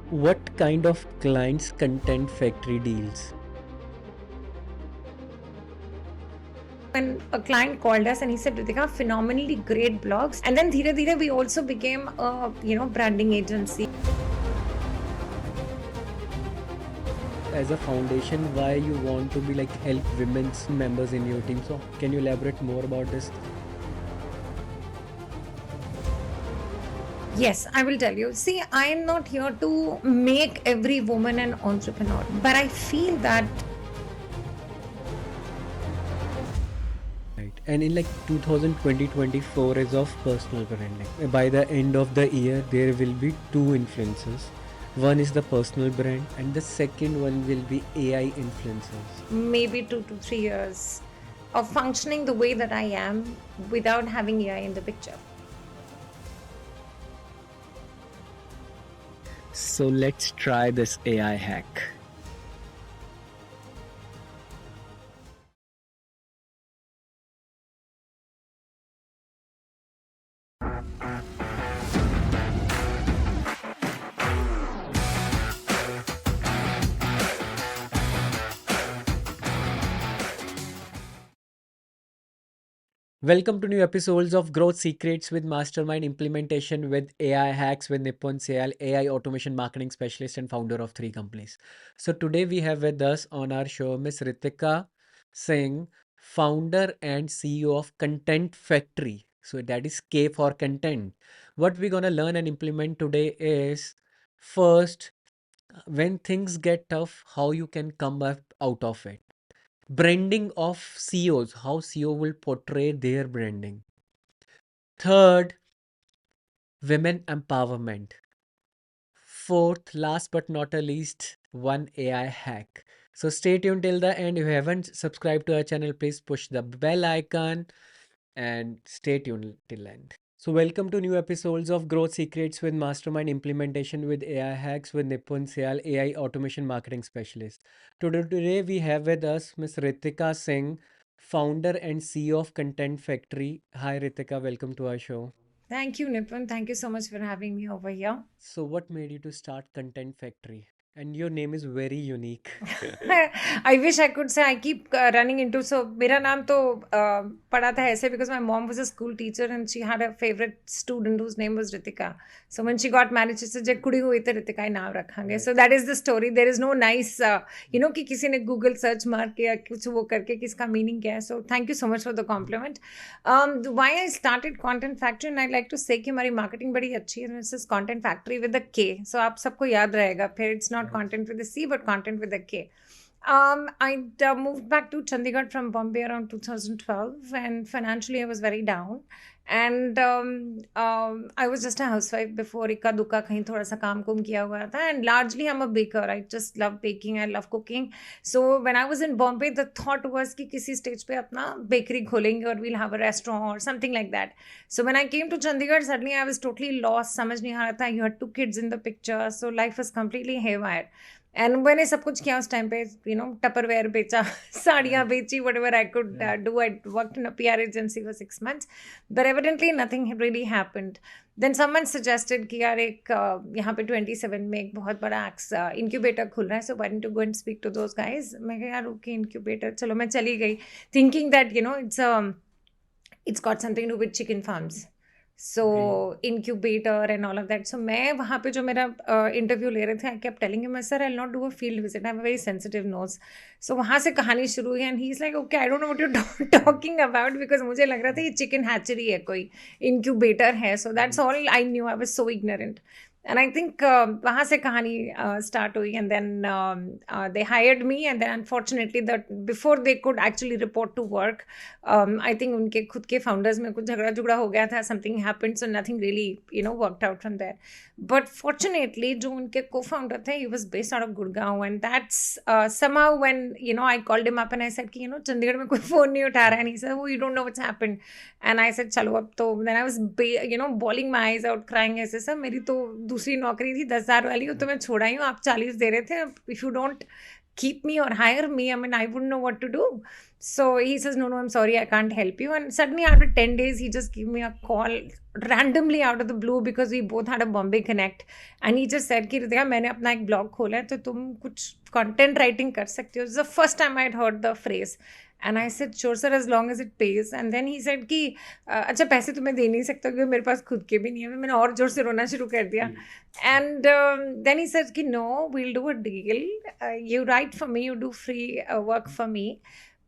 What kind of clients Content Factory deals? When a client called us and he said, Ritika, phenomenally great blogs. And then dhire dhire we also became a branding agency. As a foundation, why you want to be like help women's members in your team? So can you elaborate more about this? Yes, I will tell you. See, I am not here to make every woman an entrepreneur, but I feel that Right. And in like 2020-24 is of personal branding. By the end of the year, there will be two influencers. One is the personal brand, and the second one will be AI influencers. maybe 2 to 3 years of functioning the way that I am without having AI in the picture. So let's try this AI hack. Welcome to new episodes of Growth Secrets with Mastermind Implementation with AI Hacks with Nipun Syal, AI Automation Marketing Specialist and founder of 3 companies. So today we have with us on our show Miss Ritika Singh, founder and CEO of Content Factory. So that is K for content. What we're gonna learn and implement today is first, when things get tough, how you can come up out of it. Branding of CEOs, how CEO will portray their branding. Third, women empowerment. Fourth, last but not a least, one AI hack. So stay tuned till the end. If you haven't subscribed to our channel, please push the bell icon and stay tuned till end. So welcome to new episodes of Growth Secrets with Mastermind Implementation with AI Hacks with Nipun Syal, AI Automation Marketing Specialist. Today we have with us Ms. Ritika Singh, founder and CEO of Content Factory. Hi Ritika, welcome to our show. Thank you, Nipun. Thank you so much for having me over here. So what made you to start Content Factory? And your name is very unique. I wish I could say I keep running into. So मेरा नाम तो पड़ा था ऐसे because my mom was a school teacher and she had a favorite student whose name was Ritika. So when she got married, she said जब कुड़ी हुई तो रितिका ही नाम रखेंगे. So that is the story. There is no nice कि किसी ने Google search मार के या कुछ वो करके किसका meaning क्या है. So thank you so much for the compliment. Why I started Content Factory and I like to say कि हमारी marketing बड़ी अच्छी है. This is Content Factory with a K. So आप सबको याद रहेगा. फिर it's not content with a C but content with a K. I moved back to Chandigarh from Bombay around 2012 and financially I was very down. And I was just a housewife before इक्का दुक्का कहीं थोड़ा सा काम कुम किया हुआ था. And largely I'm a baker. I just love baking. I love cooking. So when I was in Bombay, the thought was कि किसी stage पे अपना bakery खोलेंगे और we'll have a restaurant or something like that. So when I came to Chandigarh, suddenly I was totally lost. समझ नहीं आ रहा था. You had 2 kids in the picture. So life was completely haywire. And मैंने सब कुछ किया उस time पे टपरवेयर बेचा साड़ियाँ बेची whatever I could do I work in a PR agency for 6 months but evidently nothing really happened then someone suggested कि यार एक यहाँ पे 27 में एक बहुत बड़ा इंक्यूबेटर खुल रहा है so why don't you go and speak to those guys मैं कहा यार ओके इंक्यूबेटर चलो मैं चली गई thinking that it's got something to do with chicken farms. So incubator and all of that. So मैं वहाँ पे जो मेरा इंटरव्यू ले रहे थे I kept telling him, sir, I'll not do a field visit. I have a very sensitive nose. So वहाँ से कहानी शुरू हुई and he's like, okay, I don't know what you're talking about because मुझे लग रहा था ये chicken hatchery है कोई incubator है. So that's all I knew. I was so ignorant. And I think वहाँ से कहानी start हुई and then they hired me and then unfortunately that before they could actually report to work, I think उनके खुद के founders में कुछ झगड़ा झुगड़ा हो गया था, something happened, so nothing really worked out from there. But fortunately जो उनके co-founder थे, he was based out of Gurgaon and that's somehow when I called him up and I said कि चंडीगढ़ में कोई phone नहीं उठा रहा है and he said, oh, you don't know what's happened. And I said चलो अब तो then I was bawling my eyes out crying ऐसे सर मेरी तो दूसरी नौकरी थी 10,000 वाली तो मैं छोड़ा ही हूँ आप 40 दे रहे थे if you don't keep me or hire me. I mean, I wouldn't know what to do. So he says, no, I'm sorry, I can't help you. And suddenly after 10 days, he just gave me a call randomly out of the blue because we both had a Bombay connect. And he just said कि रितिका मैंने अपना एक blog खोला है तो तुम कुछ content writing कर सकती हो. It was the first time I had heard the phrase. And I said, sure, sir, as long as it pays. And then he said कि अच्छा पैसे तुम्हें दे नहीं सकता क्योंकि मेरे पास खुद के भी नहीं है. मैंने और जोर से रोना शुरू कर दिया. And then he said कि no, we'll do a deal. You write for me, you do free work for me.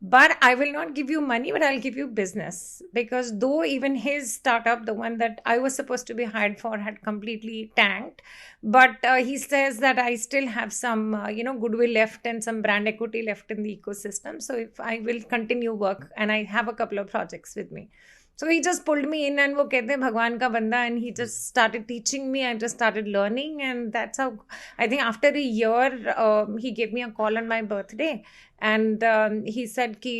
But I will not give you money, but I'll give you business. Because though even his startup, the one that I was supposed to be hired for, had completely tanked, but he says that I still have some, goodwill left and some brand equity left in the ecosystem. So if I will continue work, and I have a couple of projects with me. So he just pulled me in and वो कहते हैं भगवान का बंदा, and he just started teaching me. I just started learning, and that's how I think after a year he gave me a call on my birthday, and he said कि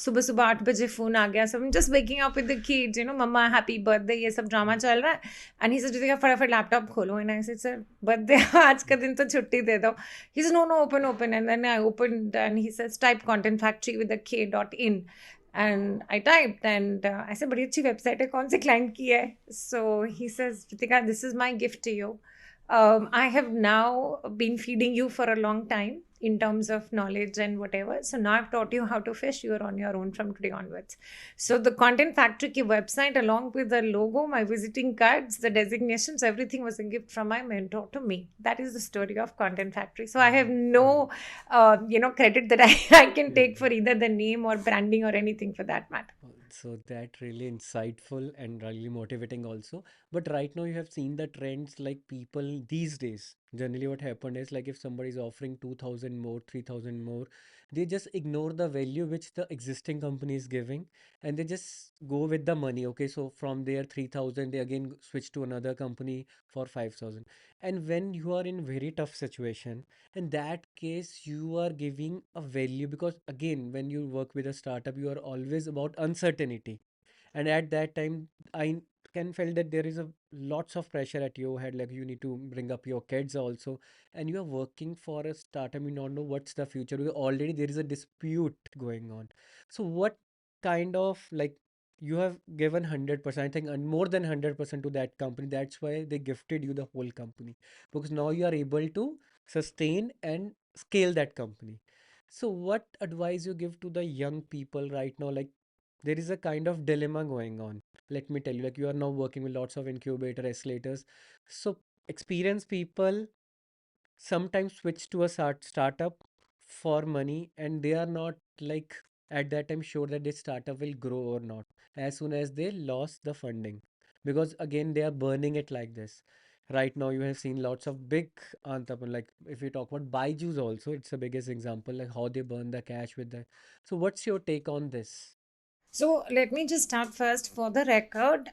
सुबह सुबह 8 बजे फोन आ गया. So I'm just waking up with the kids, mama happy birthday, ये सब drama चल रहा है. And he said रितिका फटाफट लैपटॉप खोलो. And I said sir birthday आज का दिन तो छुट्टी दे दो. He said no open. And then I opened and he says type content factory with a k.in. And I typed and I said, बड़ी अच्छी website है, कौन से client की है? So he says, Ritika, this is my gift to you. I have now been feeding you for a long time in terms of knowledge and whatever. So now I've taught you how to fish. You are on your own from today onwards. So the Content Factory ki website, along with the logo, my visiting cards, the designations, everything was a gift from my mentor to me. That is the story of Content Factory. So I have no, credit that I can take for either the name or branding or anything for that matter. So that really insightful and really motivating also. But right now you have seen the trends like people these days. Generally what happened is like if somebody is offering 2000 more, 3000 more, they just ignore the value which the existing company is giving and they just go with the money. Okay, so from their 3000 they again switch to another company for 5000. And when you are in very tough situation, in that case you are giving a value because again when you work with a startup you are always about uncertainty, and at that time I can feel that there is a lots of pressure at your head, like you need to bring up your kids also, and you are working for a startup, you don't know what's the future because already there is a dispute going on. So what kind of like you have given 100%, I think, and more than 100% to that company, that's why they gifted you the whole company, because now you are able to sustain and scale that company. So what advice you give to the young people right now? Like there is a kind of dilemma going on. Let me tell you, like you are now working with lots of incubator accelerators. So experienced people sometimes switch to a startup for money and they are not like at that time sure that this startup will grow or not as soon as they lost the funding, because again they are burning it like this. Right now you have seen lots of big entrepreneurs, like if we talk about Baiju's also, it's the biggest example, like how they burn the cash with that. So what's your take on this? So let me just start first. For the record,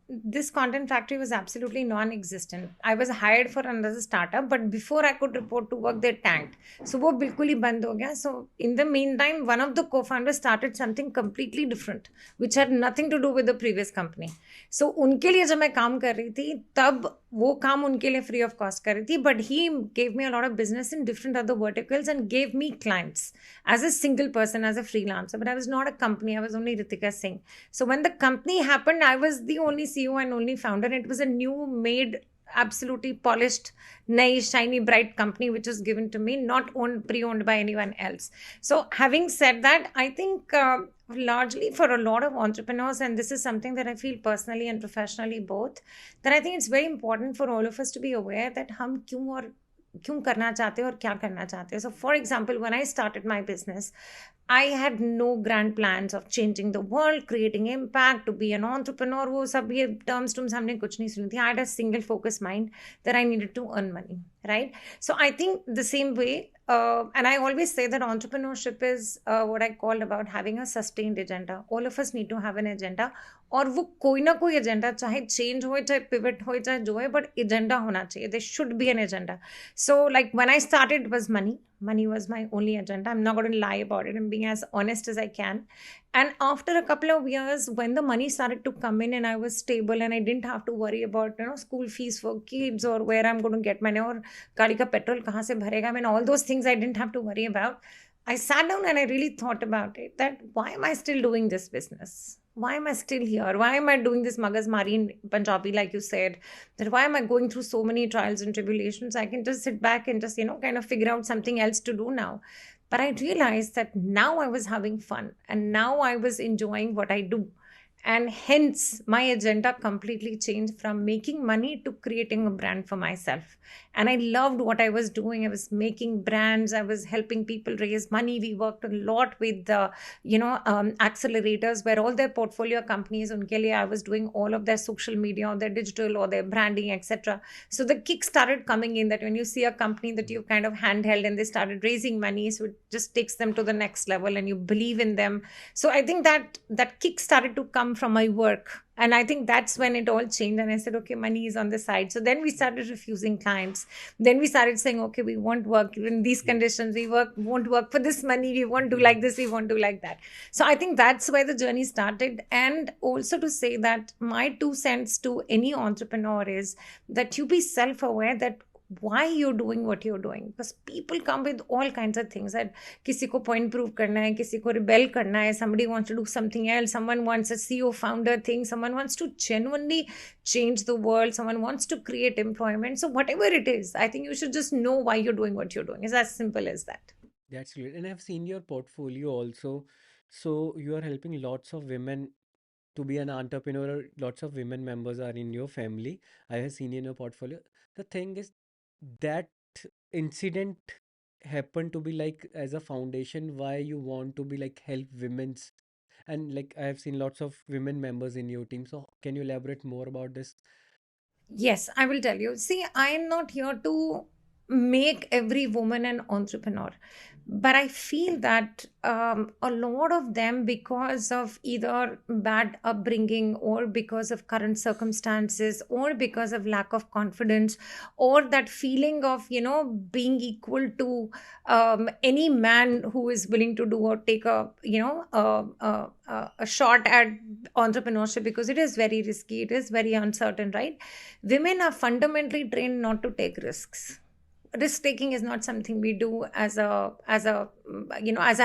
this Content Factory was absolutely non-existent. I was hired for another startup, but before I could report to work, they tanked. So वो बिल्कुल ही बंद हो गया. So in the meantime, one of the co-founders started something completely different, which had nothing to do with the previous company. So उनके लिए जब मैं काम कर रही थी, तब वो काम उनके लिए free of cost कर रही थी. But he gave me a lot of business in different other verticals and gave me clients as a single person, as a freelancer. But I was not a company. I was only Ritika Singh. So when the company happened, I was the only CEO and only founder. And it was a new made, absolutely polished, nice, shiny, bright company which was given to me, not pre-owned by anyone else. So having said that, I think largely for a lot of entrepreneurs, and this is something that I feel personally and professionally both, that I think it's very important for all of us to be aware that हम क्यों करना चाहते हैं और क्या करना चाहते हैं. So for example, when I started my business, I had no grand plans of changing the world, creating impact, to be an entrepreneur. वो सब ये terms हमने कुछ नहीं सुनी थी. I had a single focus mind that I needed to earn money, right? So I think the same way, and I always say that entrepreneurship is what I call about having a sustained agenda. All of us need to have an agenda. और वो कोई ना कोई agenda, चाहे change हो, चाहे pivot हो, चाहे जो है, बट एजेंडा होना चाहिए. There should be an agenda. So like when I started, it was money. Money was my only agenda. I'm not going to lie about it. I'm being as honest as I can. And after a couple of years, when the money started to come in and I was stable and I didn't have to worry about, school fees for kids or where I'm going to get money or gaadi ka petrol kahan se bharega, I mean, all those things I didn't have to worry about. I sat down and I really thought about it, that why am I still doing this business? Why am I still here? Why am I doing this Magas Mari in Punjabi, like you said? That why am I going through so many trials and tribulations? I can just sit back and just, kind of figure out something else to do now. But I realized that now I was having fun and now I was enjoying what I do. And hence, my agenda completely changed from making money to creating a brand for myself. And I loved what I was doing. I was making brands. I was helping people raise money. We worked a lot with the, accelerators where all their portfolio companies, unke liye I was doing all of their social media or their digital or their branding, etc. So the kick started coming in that when you see a company that you kind of handheld and they started raising money, so it just takes them to the next level and you believe in them. So I think that kick started to come from my work. And I think that's when it all changed. And I said, okay, money is on the side. So then we started refusing clients. Then we started saying, okay, we won't work in these conditions. Won't work for this money. We won't do like this. We won't do like that. So I think that's where the journey started. And also to say that my 2 cents to any entrepreneur is that you be self-aware that why you're doing what you're doing, because people come with all kinds of things that किसी को point prove करना है, किसी को rebel करना है, somebody wants to do something else, someone wants a CEO founder thing, someone wants to genuinely change the world, someone wants to create employment. So whatever it is, I think you should just know why you're doing what you're doing. It's as simple as that. That's great. And I've seen your portfolio also. So you are helping lots of women to be an entrepreneur. Lots of women members are in your family. I have seen in your portfolio. The thing is that incident happened to be like as a foundation why you want to be like help women's, and like I have seen lots of women members in your team. So can you elaborate more about this? Yes, I will tell you. See, I am not here to make every woman an entrepreneur, but I feel that a lot of them, because of either bad upbringing or because of current circumstances or because of lack of confidence or that feeling of, being equal to any man who is willing to do or take a shot at entrepreneurship, because it is very risky, it is very uncertain, right? Women are fundamentally trained not to take risks. Risk taking is not something we do as a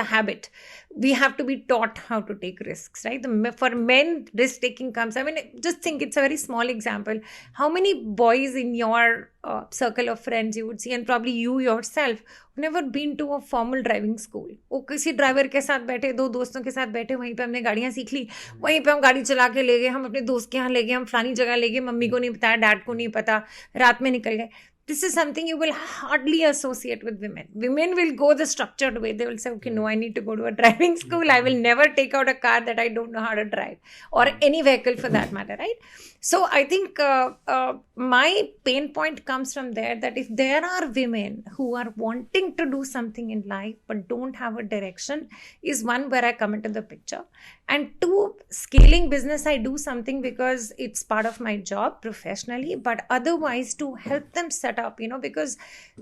habit. We have to be taught how to take risks, right? For men, risk taking comes, I mean, just think, it's a very small example. How many boys in your circle of friends you would see, and probably you yourself, never been to a formal driving school? वो किसी driver के साथ बैठे, दो दोस्तों के साथ बैठे, वहीं पे हमने गाड़ियां सीख ली, वहीं पे हम गाड़ी चला के ले गए, हम अपने दोस्त के यहाँ ले गए, हम फलानी जगह ले गए, मम्मी को नहीं पता, डैड को नहीं पता, रात में निकल गए. This is something you will hardly associate with women. Women will go the structured way. They will say, okay, no, I need to go to a driving school. I will never take out a car that I don't know how to drive, or any vehicle for that matter, right? So I think my pain point comes from there, that if there are women who are wanting to do something in life but don't have a direction, is one where I come into the picture. And two, scaling business, I do something because it's part of my job professionally, but otherwise to help them set up, because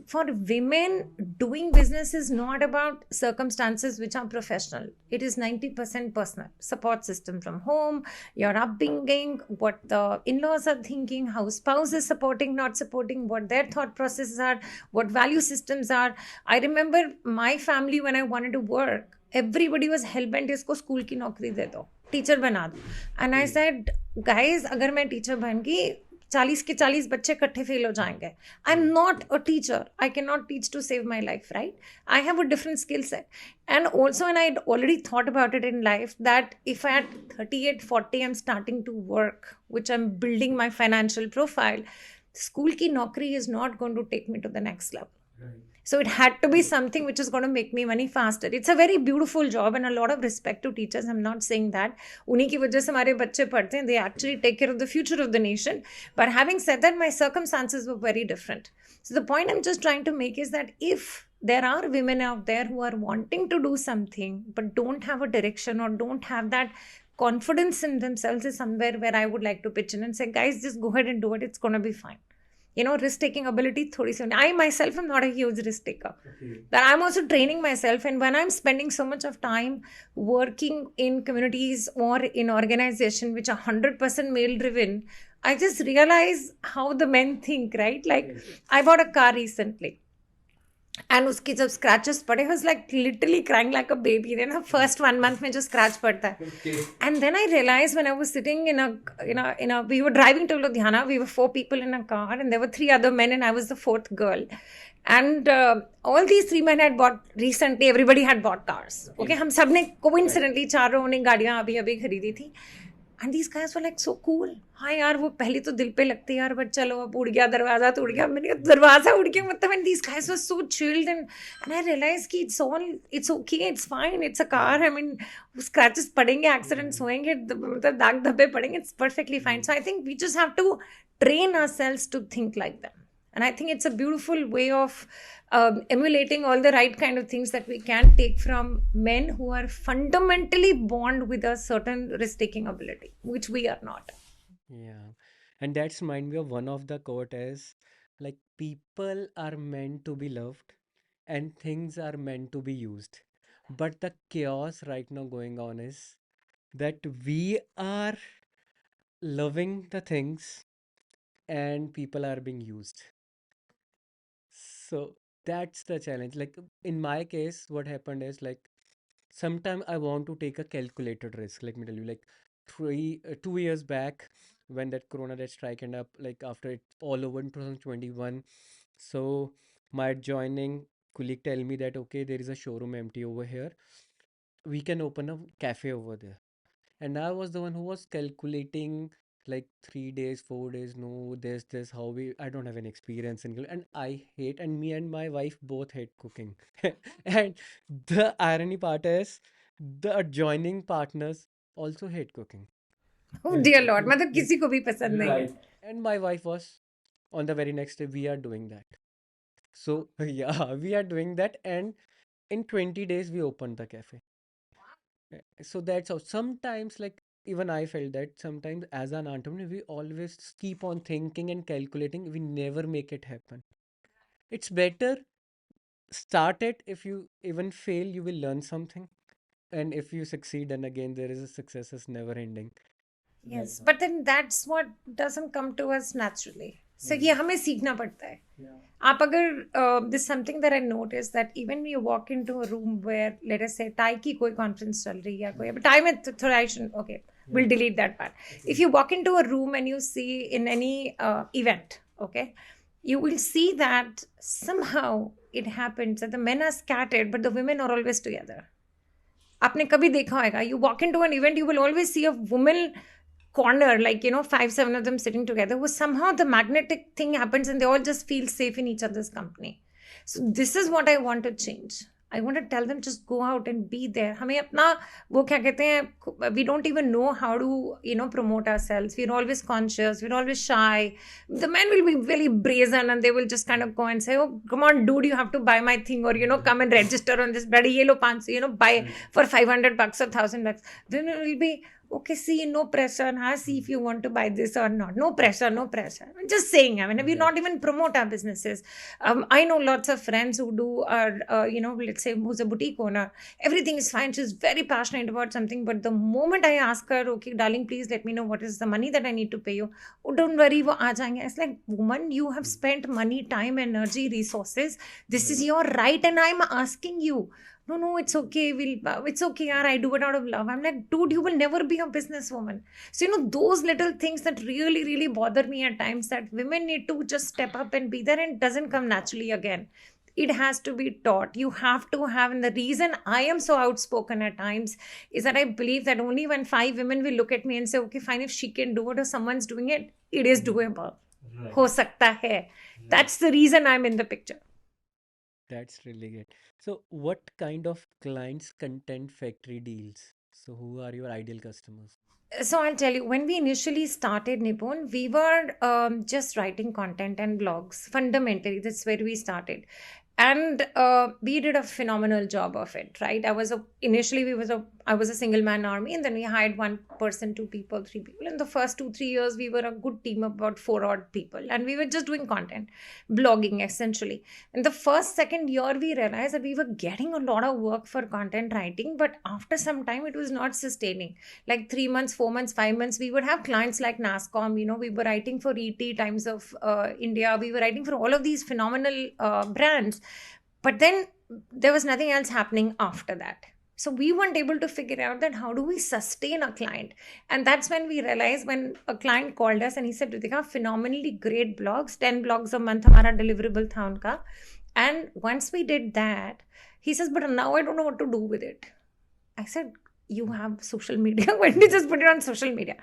for women, doing business is not about circumstances which are professional. It is 90% personal. Support system from home, your upbringing, what the in-laws are thinking, how spouse is supporting, not supporting, what their thought processes are, what value systems are. I remember my family, when I wanted to work, everybody was hell-bent, इसको school की नौकरी दे दो, teacher बना दो. And I said, guys, अगर मैं teacher बन गई, 40 के 40 बच्चे इकट्ठे फेल हो जाएंगे. I am not a teacher. I cannot teach to save my life, right? I have a different skill set. And also, and I'd already thought about it in life, that if at 38, 40, I'm starting to work, which I'm building my financial profile, school ki naukri is not going to take me to the next level. Right. So it had to be something which is going to make me money faster. It's a very beautiful job, and a lot of respect to teachers. I'm not saying that. उन्हीं की वजह से हमारे बच्चे पढ़ते हैं. They actually take care of the future of the nation. But having said that, my circumstances were very different. So the point I'm just trying to make is that if there are women out there who are wanting to do something but don't have a direction or don't have that confidence in themselves, is somewhere where I would like to pitch in and say, guys, just go ahead and do it. It's going to be fine. risk taking ability thodi si. I myself am not a huge risk taker, but I'm also training myself. And when I'm spending so much of time working in communities or in organization which are 100% male driven, I just realize how the men think, right? Like, I bought a car recently, and उसके जब scratches पड़े, I was like literally crying like a baby. Then first 1 month में जो scratch पड़ता है. Okay. And then I realized when I was sitting we were driving to Ludhiana, we were 4 people in a car, and there were 3 other men, and I was the 4th girl. And all these 3 men had bought recently, everybody had bought cars. Okay, हम सब ने coincidentally चारों ने गाड़ियाँ अभी अभी खरीदी थी. And these guys were like so cool. हाँ यार, वो पहले तो दिल पे लगते यार, बट चलो अब उड़ गया दरवाजा, तो उड़ गया, मैंने कहा दरवाजा उड़ गया मतलब. And these guys were so chilled, and I realized कि it's okay, it's fine, it's a car. I mean, scratches पड़ेंगे, accidents होएंगे, मतलब दाग धब्बे पड़ेंगे, it's perfectly fine. So I think we just have to train ourselves to think like that. And I think it's a beautiful way of emulating all the right kind of things that we can take from men who are fundamentally born with a certain risk-taking ability, which we are not. Yeah. And that's remind me of one of the quote is like people are meant to be loved and things are meant to be used. But the chaos right now going on is that we are loving the things and people are being used. So that's the challenge. Like in my case, what happened is like sometimes I want to take a calculated risk. Let me tell you, like 2 years back when that Corona that strike ended up, like after it all over in 2021. So my adjoining colleague tell me that okay, there is a showroom empty over here. We can open a cafe over there. And I was the one who was calculating like 3 days, 4 days. No, this how we. I don't have any experience in and I hate. And me and my wife both hate cooking. And the irony part is, the adjoining partners also hate cooking. Oh dear Lord, मतलब किसी को भी पसंद नहीं है. Right. And my wife was on the very next day. We are doing that. So yeah, we are doing that, and in 20 days we opened the cafe. So that's how sometimes, like, even I felt that sometimes as an entrepreneur, we always keep on thinking and calculating, we never make it happen. It's better start it. If you even fail, you will learn something. And if you succeed, then again, there is a success is never ending. Yes, but then that's what doesn't come to us naturally. So ये हमें सीखना पड़ता है. आप अगर this is something that I noticed that even when you walk into a room where let us say tie की कोई conference चल रही है कोई, टाई में थोड़ा I shouldn't, okay, we'll delete that part. If you walk into a room and you see in any event, okay, you will see that somehow it happens that the men are scattered but the women are always together. आपने कभी देखा होगा, you walk into an event, you will always see a woman corner, like 5-7 of them sitting together, where somehow the magnetic thing happens and they all just feel safe in each other's company. So this is what I want to change. I want to tell them just go out and be there. हमें अपना वो क्या कहते हैं, we don't even know how to promote ourselves. We're always conscious, we're always shy. The men will be very brazen and they will just kind of go and say, oh come on dude, you have to buy my thing, or come and register on this bloody yellow pants, buy for $500 or $1,000. Then it will be okay, see, no pressure. See if you want to buy this or not. No pressure, no pressure. I'm just saying, I mean, we not even promote our businesses. I know lots of friends who do, let's say, who's a boutique owner. Everything is fine. She's very passionate about something. But the moment I ask her, okay, darling, please let me know what is the money that I need to pay you. Oh, don't worry, wo aa jayenge. It's like, woman, you have spent money, time, energy, resources. This is your right, and I'm asking you. No, it's okay. It's okay, yaar. I do it out of love. I'm like, dude, you will never be a businesswoman. So, those little things that really, really bother me at times, that women need to just step up and be there, and it doesn't come naturally again. It has to be taught. You have to have, and the reason I am so outspoken at times is that I believe that only when 5 women will look at me and say, okay, fine, if she can do it or someone's doing it, it is doable. Right. Ho sakta hai. Right. That's the reason I'm in the picture. That's really great. So, what kind of clients content factory deals? So, who are your ideal customers? So I'll tell you, when we initially started Nipun, we were just writing content and blogs. Fundamentally, that's where we started. And we did a phenomenal job of it, right? Initially we was a I was a single man army, and then we hired one person, two people, three people. In the first 2 3 years, we were a good team of about four odd people, and we were just doing content, blogging essentially. In the first second year, we realized that we were getting a lot of work for content writing, but after some time, it was not sustaining. Like 3 months, 4 months, 5 months, we would have clients like NASCOM. We were writing for ET, Times of India. We were writing for all of these phenomenal brands, but then there was nothing else happening after that. So we weren't able to figure out that how do we sustain a client. And that's when we realized, when a client called us and he said, Ritika, phenomenally great blogs, 10 blogs a month हमारा deliverable था उनका. And once we did that, he says, but now I don't know what to do with it. I said, you have social media. Why don't you just put it on social media?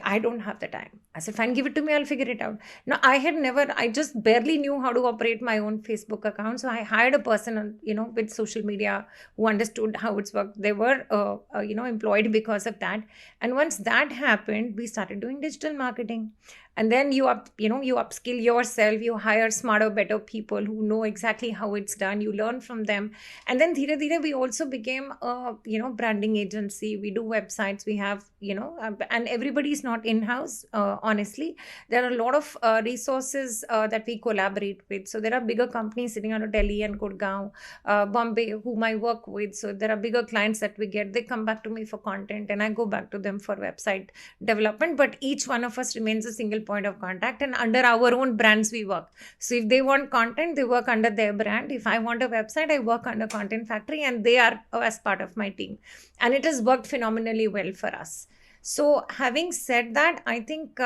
I don't have the time. I said, fine, give it to me. I'll figure it out. Now, I just barely knew how to operate my own Facebook account. So I hired a person, with social media who understood how it's worked. They were, employed because of that. And once that happened, we started doing digital marketing. And then you upskill yourself, you hire smarter, better people who know exactly how it's done, you learn from them. And then dhire dhire we also became a branding agency. We do websites, we have and everybody is not in-house. Honestly, there are a lot of resources that we collaborate with. So there are bigger companies sitting out of Delhi and Gurgaon, Bombay, whom I work with. So there are bigger clients that we get, they come back to me for content and I go back to them for website development. But each one of us remains a single point of contact, and under our own brands we work. So if they want content, they work under their brand. If I want a website, I work under Content Factory, and they are as part of my team. And it has worked phenomenally well for us. So having said that, I think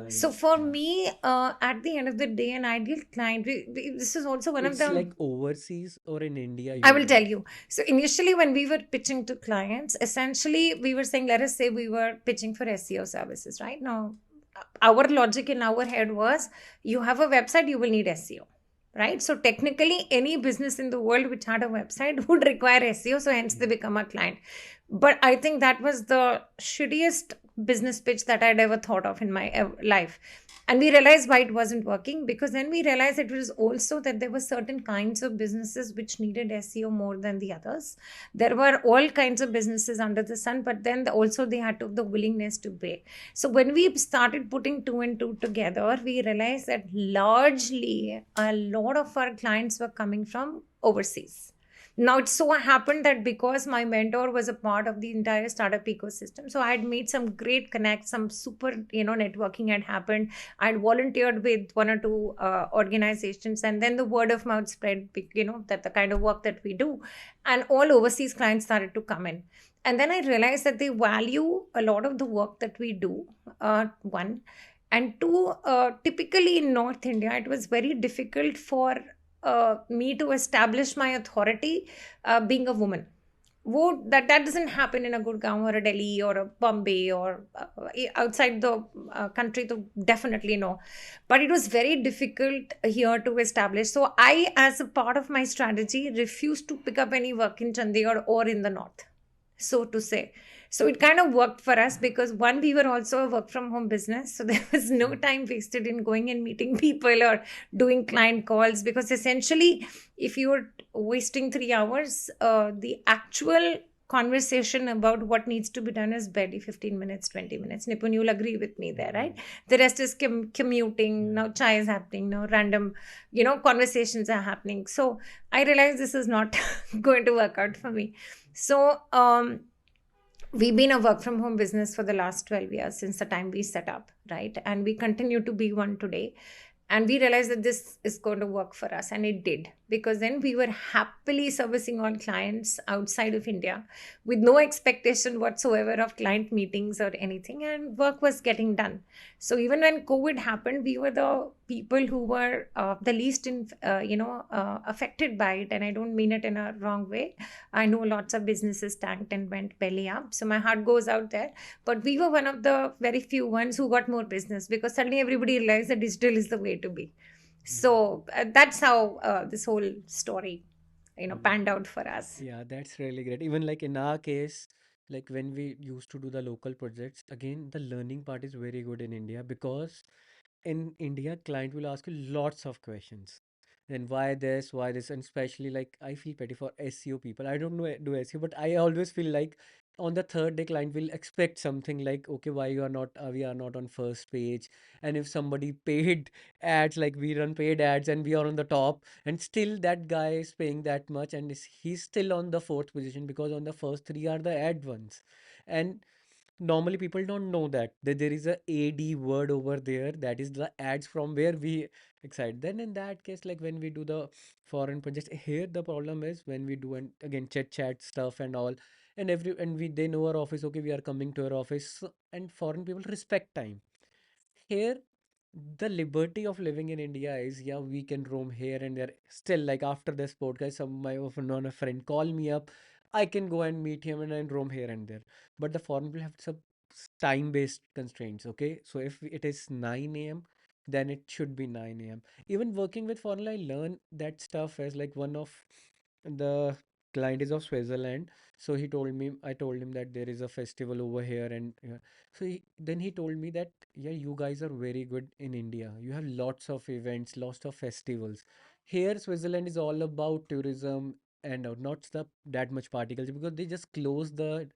so for me, at the end of the day, an ideal client, this is also one of It's the, like overseas or in India, I you will mean? tell you. So initially, when we were pitching to clients, essentially we were saying, let us say we were pitching for SEO services, right? Now, our logic in our head was, you have a website, you will need SEO, right? So technically, any business in the world which had a website would require SEO, so hence they become a client. But I think that was the shittiest business pitch that I'd ever thought of in my life. And we realized why it wasn't working, because then we realized it was also that there were certain kinds of businesses which needed SEO more than the others. There were all kinds of businesses under the sun, but then also they had to have the willingness to pay. So when we started putting two and two together, we realized that largely a lot of our clients were coming from overseas. Now, it so happened that because my mentor was a part of the entire startup ecosystem, so I had made some great connects, some super networking had happened. I had volunteered with one or two organizations, and then the word of mouth spread, that the kind of work that we do, and all overseas clients started to come in. And then I realized that they value a lot of the work that we do, one. And two, typically in North India, it was very difficult for me to establish my authority being a woman. That doesn't happen in a Gurgaon or a Delhi or a Bombay or outside the country, to definitely no. But it was very difficult here to establish. So I, as a part of my strategy, refused to pick up any work in Chandigarh or in the north, so to say. So it kind of worked for us because, one, we were also a work from home business. So there was no time wasted in going and meeting people or doing client calls, because essentially, if you're wasting 3 hours, the actual conversation about what needs to be done is barely 15 minutes, 20 minutes. Nipun, you'll agree with me there, right? The rest is commuting. Now chai is happening. Now random, conversations are happening. So I realized this is not going to work out for me. So, we've been a work from home business for the last 12 years since the time we set up, right? And we continue to be one today. And we realized that this is going to work for us. And it did, because then we were happily servicing all clients outside of India with no expectation whatsoever of client meetings or anything. And work was getting done. So even when COVID happened, we were the people who were the least affected by it. And I don't mean it in a wrong way. I know lots of businesses tanked and went belly up. So my heart goes out there. But we were one of the very few ones who got more business, because suddenly everybody realized that digital is the way to be. So that's how this whole story, panned out for us. Yeah, that's really great. Even like in our case, like when we used to do the local projects, again, the learning part is very good in India, because in India, client will ask you lots of questions. Then why this, and especially like I feel petty for SEO people. I don't know do SEO, but I always feel like on the third day client will expect something like, okay, why you are not we are not on first page. And if somebody paid ads, like we run paid ads and we are on the top, and still that guy is paying that much and he's still on the fourth position, because on the first three are the ad ones. And normally people don't know that there is a ad word over there, that is the ads from where we excite. Then in that case, like when we do the foreign projects here, the problem is when we do, and again chit chat stuff and all, and we they know our office, okay, we are coming to our office. And foreign people respect time. Here, the liberty of living in India is, yeah, we can roam here and there. Still, like after this podcast, some my of non a friend call me up, I can go and meet him and then roam here and there. But the foreign will have some time-based constraints. Okay, so if it is 9 a.m., then it should be 9 a.m. Even working with foreign, I learn that stuff as like one of the client is of Switzerland. So he told me, I told him that there is a festival over here, and so then he told me that, yeah, you guys are very good in India. You have lots of events, lots of festivals. Here, Switzerland is all about tourism and not the that much party culture, because they just close the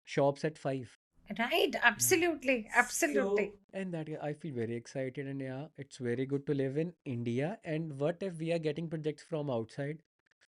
shops at 5. Right, Yeah. absolutely, So, absolutely. and that I feel very excited, and yeah, it's very good to live in India. And what if we are getting projects from outside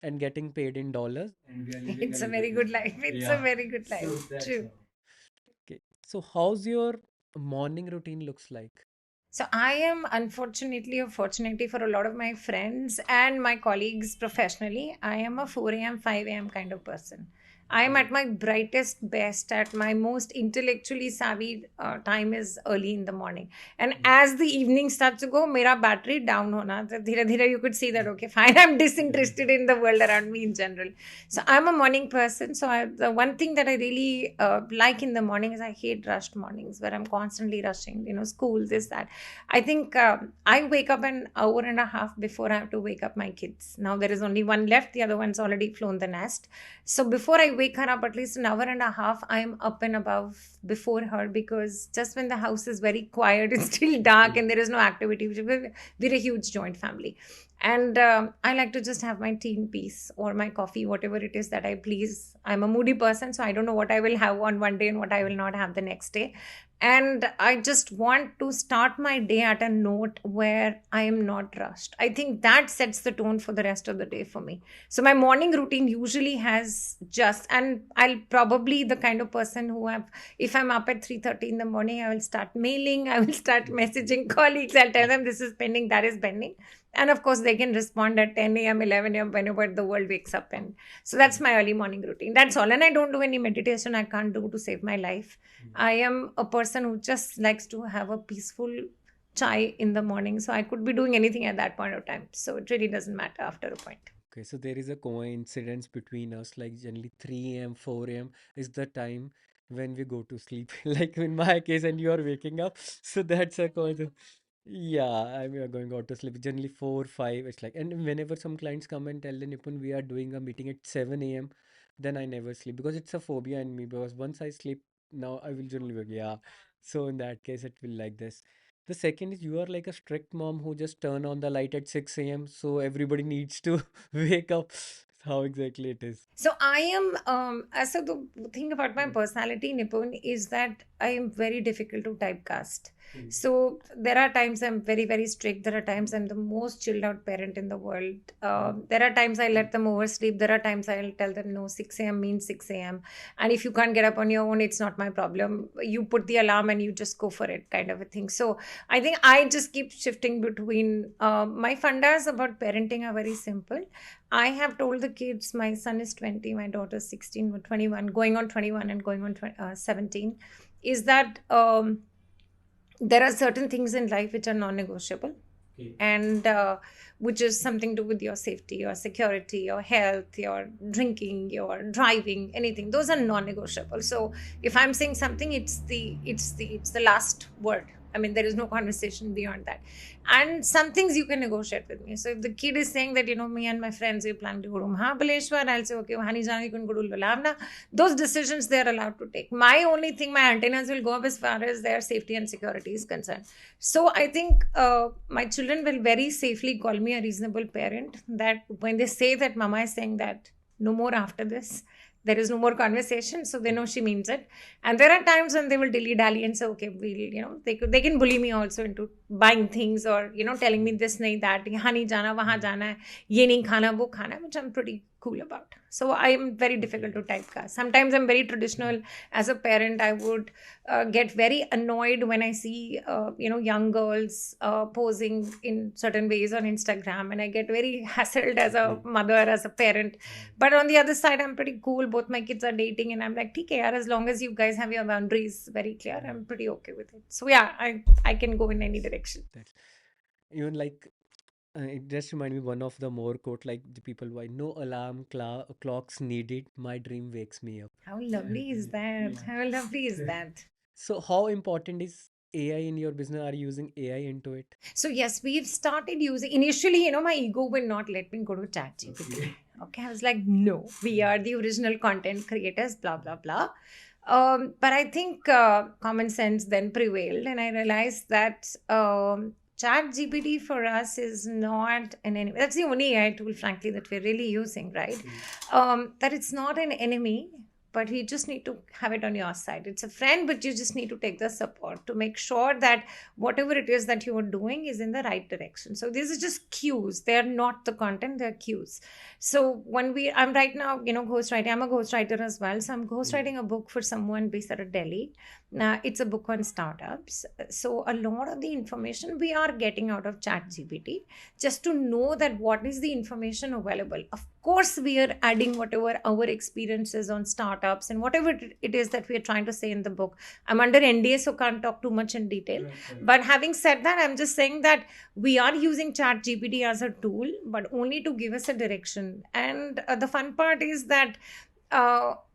and getting paid in dollars, and we are living a It's a very liberty good life? life. It's a Yeah. very good life. So that's True. how. Okay. So how's your morning routine looks like? So I am unfortunately or fortunately for a lot of my friends and my colleagues professionally, I am a 4 a.m., 5 a.m. kind of person. I am Okay. at my brightest best, at my most intellectually savvy time is early in the morning. And Mm. as the evening starts to go, mera battery down hona. So dhira dhira you could see that, okay, fine, I'm disinterested in the world around me in general. So I'm a morning person. So the one thing that I really like in the morning is I hate rushed mornings where I'm constantly rushing, school, this, that. I think I wake up an hour and a half before I have to wake up my kids. Now there is only one left, the other one's already flown the nest. So before I wake her up, at least an hour and a half, I am up and above before her, because just when the house is very quiet, it's still dark and there is no activity. We're a huge joint family. And I like to just have my tea in peace or my coffee, whatever it is that I please. I'm a moody person, so I don't know what I will have on one day and what I will not have the next day. And I just want to start my day at a note where I am not rushed. I think that sets the tone for the rest of the day for me. So my morning routine usually has just, and I'll probably the kind of person who have, if I'm up at 3:30 in the morning, I will start mailing, I will start messaging colleagues, I'll tell them this is pending, that is pending. And of course, they can respond at 10 a.m., 11 a.m., whenever the world wakes up. And so that's my early morning routine. That's all. And I don't do any meditation. I can't do to save my life. I am a person who just likes to have a peaceful chai in the morning. So I could be doing anything at that point of time. So it really doesn't matter after a point. Okay, so there is a coincidence between us, like generally 3 a.m., 4 a.m. is the time when we go to sleep. Like in my case, and you are waking up. So that's a coincidence. Yeah, we are going out to sleep. Generally 4, 5. It's like, and whenever some clients come and tell the Nipun we are doing a meeting at 7 a.m., then I never sleep because it's a phobia in me. Because once I sleep, now I will generally wake. Yeah. So in that case, it will like this. The second is you are like a strict mom who just turn on the light at 6 a.m. So everybody needs to wake up. How exactly it is. So I am, so the thing about my personality, Nipun, is that I am very difficult to typecast. Mm. So there are times I'm very, very strict. There are times I'm the most chilled out parent in the world. There are times I let them oversleep. There are times I'll tell them, no, 6 a.m. means 6 a.m. And if you can't get up on your own, it's not my problem. You put the alarm and you just go for it, kind of a thing. So I think I just keep shifting between, my fundas about parenting are very simple. I have told the kids, my son is 20, my daughter is 16, 21, going on 21 and going on 17, is that there are certain things in life which are non-negotiable. Okay. And which is something to do with your safety, your security, your health, your drinking, your driving, anything. Those are non-negotiable. So if I'm saying something, it's the last word. I mean, there is no conversation beyond that. And some things you can negotiate with me. So if the kid is saying that, me and my friends, we plan to go to Mahabaleshwar, I'll say, okay, Hani Jana, you can go to Lolavna. Those decisions they're allowed to take. My only thing, my antennas will go up as far as their safety and security is concerned. So I think my children will very safely call me a reasonable parent, that when they say that mama is saying that no more after this, there is no more conversation, so they know she means it. And there are times when they will dilly dally and say, okay, we'll, they can bully me also into buying things, or telling me this nahi that, yahan nahi jana, wahan jana hai, ye nahi khana, wo khana hai, which I'm pretty cool about. So I am very difficult to typecast. Sometimes I'm very traditional. As a parent, I would get very annoyed when I see young girls posing in certain ways on Instagram, and I get very hassled as a mother, as a parent. But on the other side, I'm pretty cool. Both my kids are dating, and I'm like, okay, yaar, as long as you guys have your boundaries very clear, I'm pretty okay with it. So yeah, I can go in any direction. That's even like it just remind me one of the more quote like the people why no alarm clocks needed. My dream wakes me up. How lovely is that? Yeah. How lovely is that? So how important is AI in your business? Are you using AI into it? So yes, we've started using. Initially, my ego will not let me go to ChatGPT. Okay, I was like, no, we are the original content creators, blah blah blah. But I think common sense then prevailed, and I realized that ChatGPT for us is not an enemy. That's the only AI tool, frankly, that we're really using, right? That it's not an enemy, but you just need to have it on your side. It's a friend, but you just need to take the support to make sure that whatever it is that you are doing is in the right direction. So these are just cues. They are not the content, they're cues. So I'm right now, ghostwriting. I'm a ghostwriter as well. So I'm ghostwriting a book for someone based out of Delhi. It's a book on startups. So a lot of the information we are getting out of ChatGPT, just to know that what is the information available. Of course, we are adding whatever our experiences on startups and whatever it is that we are trying to say in the book. I'm under NDA, so can't talk too much in detail. Right. But having said that, I'm just saying that we are using ChatGPT as a tool, but only to give us a direction. And the fun part is that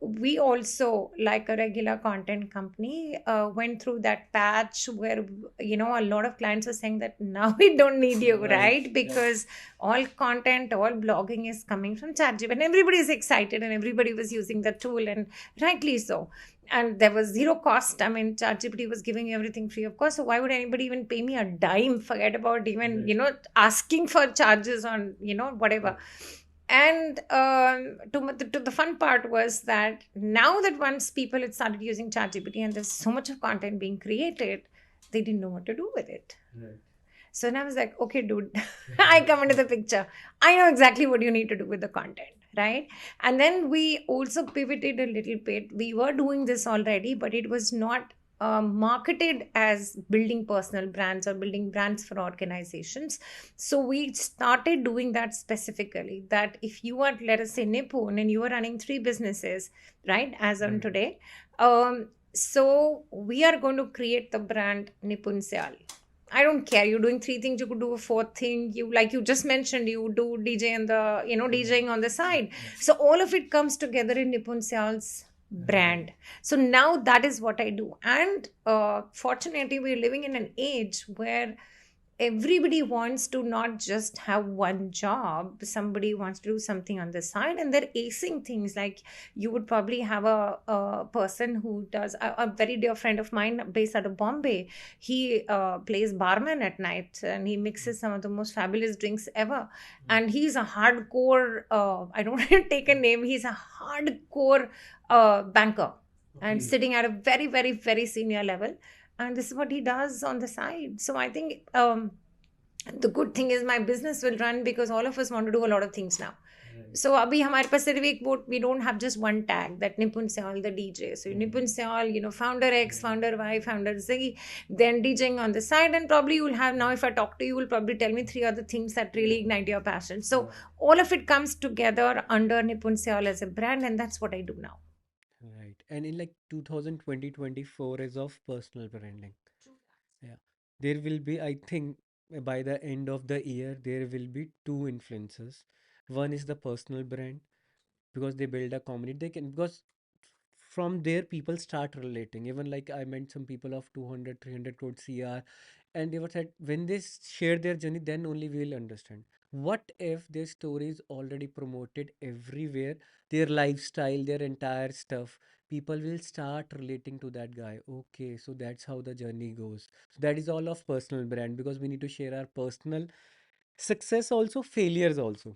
we also, like a regular content company, went through that patch where a lot of clients are saying that now we don't need you, right? Because all content, all blogging is coming from ChatGPT, and everybody is excited, and everybody was using the tool, and rightly so. And there was zero cost. I mean, ChatGPT was giving you everything free of cost. So why would anybody even pay me a dime? Forget about even asking for charges on whatever. And to the fun part was that now that once people had started using ChatGPT and there's so much of content being created, they didn't know what to do with it. Right. So then I was like, okay, dude, I come into the picture. I know exactly what you need to do with the content, right? And then we also pivoted a little bit. We were doing this already, but it was not marketed as building personal brands or building brands for organizations. So we started doing that specifically, that if you are, let us say, Nipun, and you are running 3 businesses, right, as on today, so we are going to create the brand Nipun Syal. I don't care. You're doing 3 things. You could do a 4th thing. You, like you just mentioned, you do DJ and DJing on the side. So all of it comes together in Nipun Syal's brand. So now that is what I do. And fortunately, we're living in an age where everybody wants to not just have one job. Somebody wants to do something on the side, and they're acing things. Like, you would probably have a person who does, a very dear friend of mine based out of Bombay. He plays barman at night, and he mixes some of the most fabulous drinks ever. And he's a hardcore, I don't want to take a name, he's a hardcore banker, and sitting at a very, very, very senior level. And this is what he does on the side. So I think the good thing is my business will run because all of us want to do a lot of things now. So abhi hamare paas sirf ek vote, we don't have just one tag, that Nipun Syal, the DJ. So Nipun Syal, founder X, founder Y, founder Z, then DJing on the side. And probably you'll have, now if I talk to you, you'll probably tell me 3 other things that really ignite your passion. So all of it comes together under Nipun Syal as a brand, and that's what I do now. Right. And in like 2020, 24 is of personal branding. Yeah. There will be, I think, by the end of the year, there will be 2 influences. One is the personal brand because they build a community. They can, because from there people start relating. Even like I met some people of 200, 300 crore CR, and they were said when they share their journey, then only we will understand. What if their story is already promoted everywhere, their lifestyle, their entire stuff? People will start relating to that guy. Okay, so that's how the journey goes. So that is all of personal brand because we need to share our personal success also, failures also.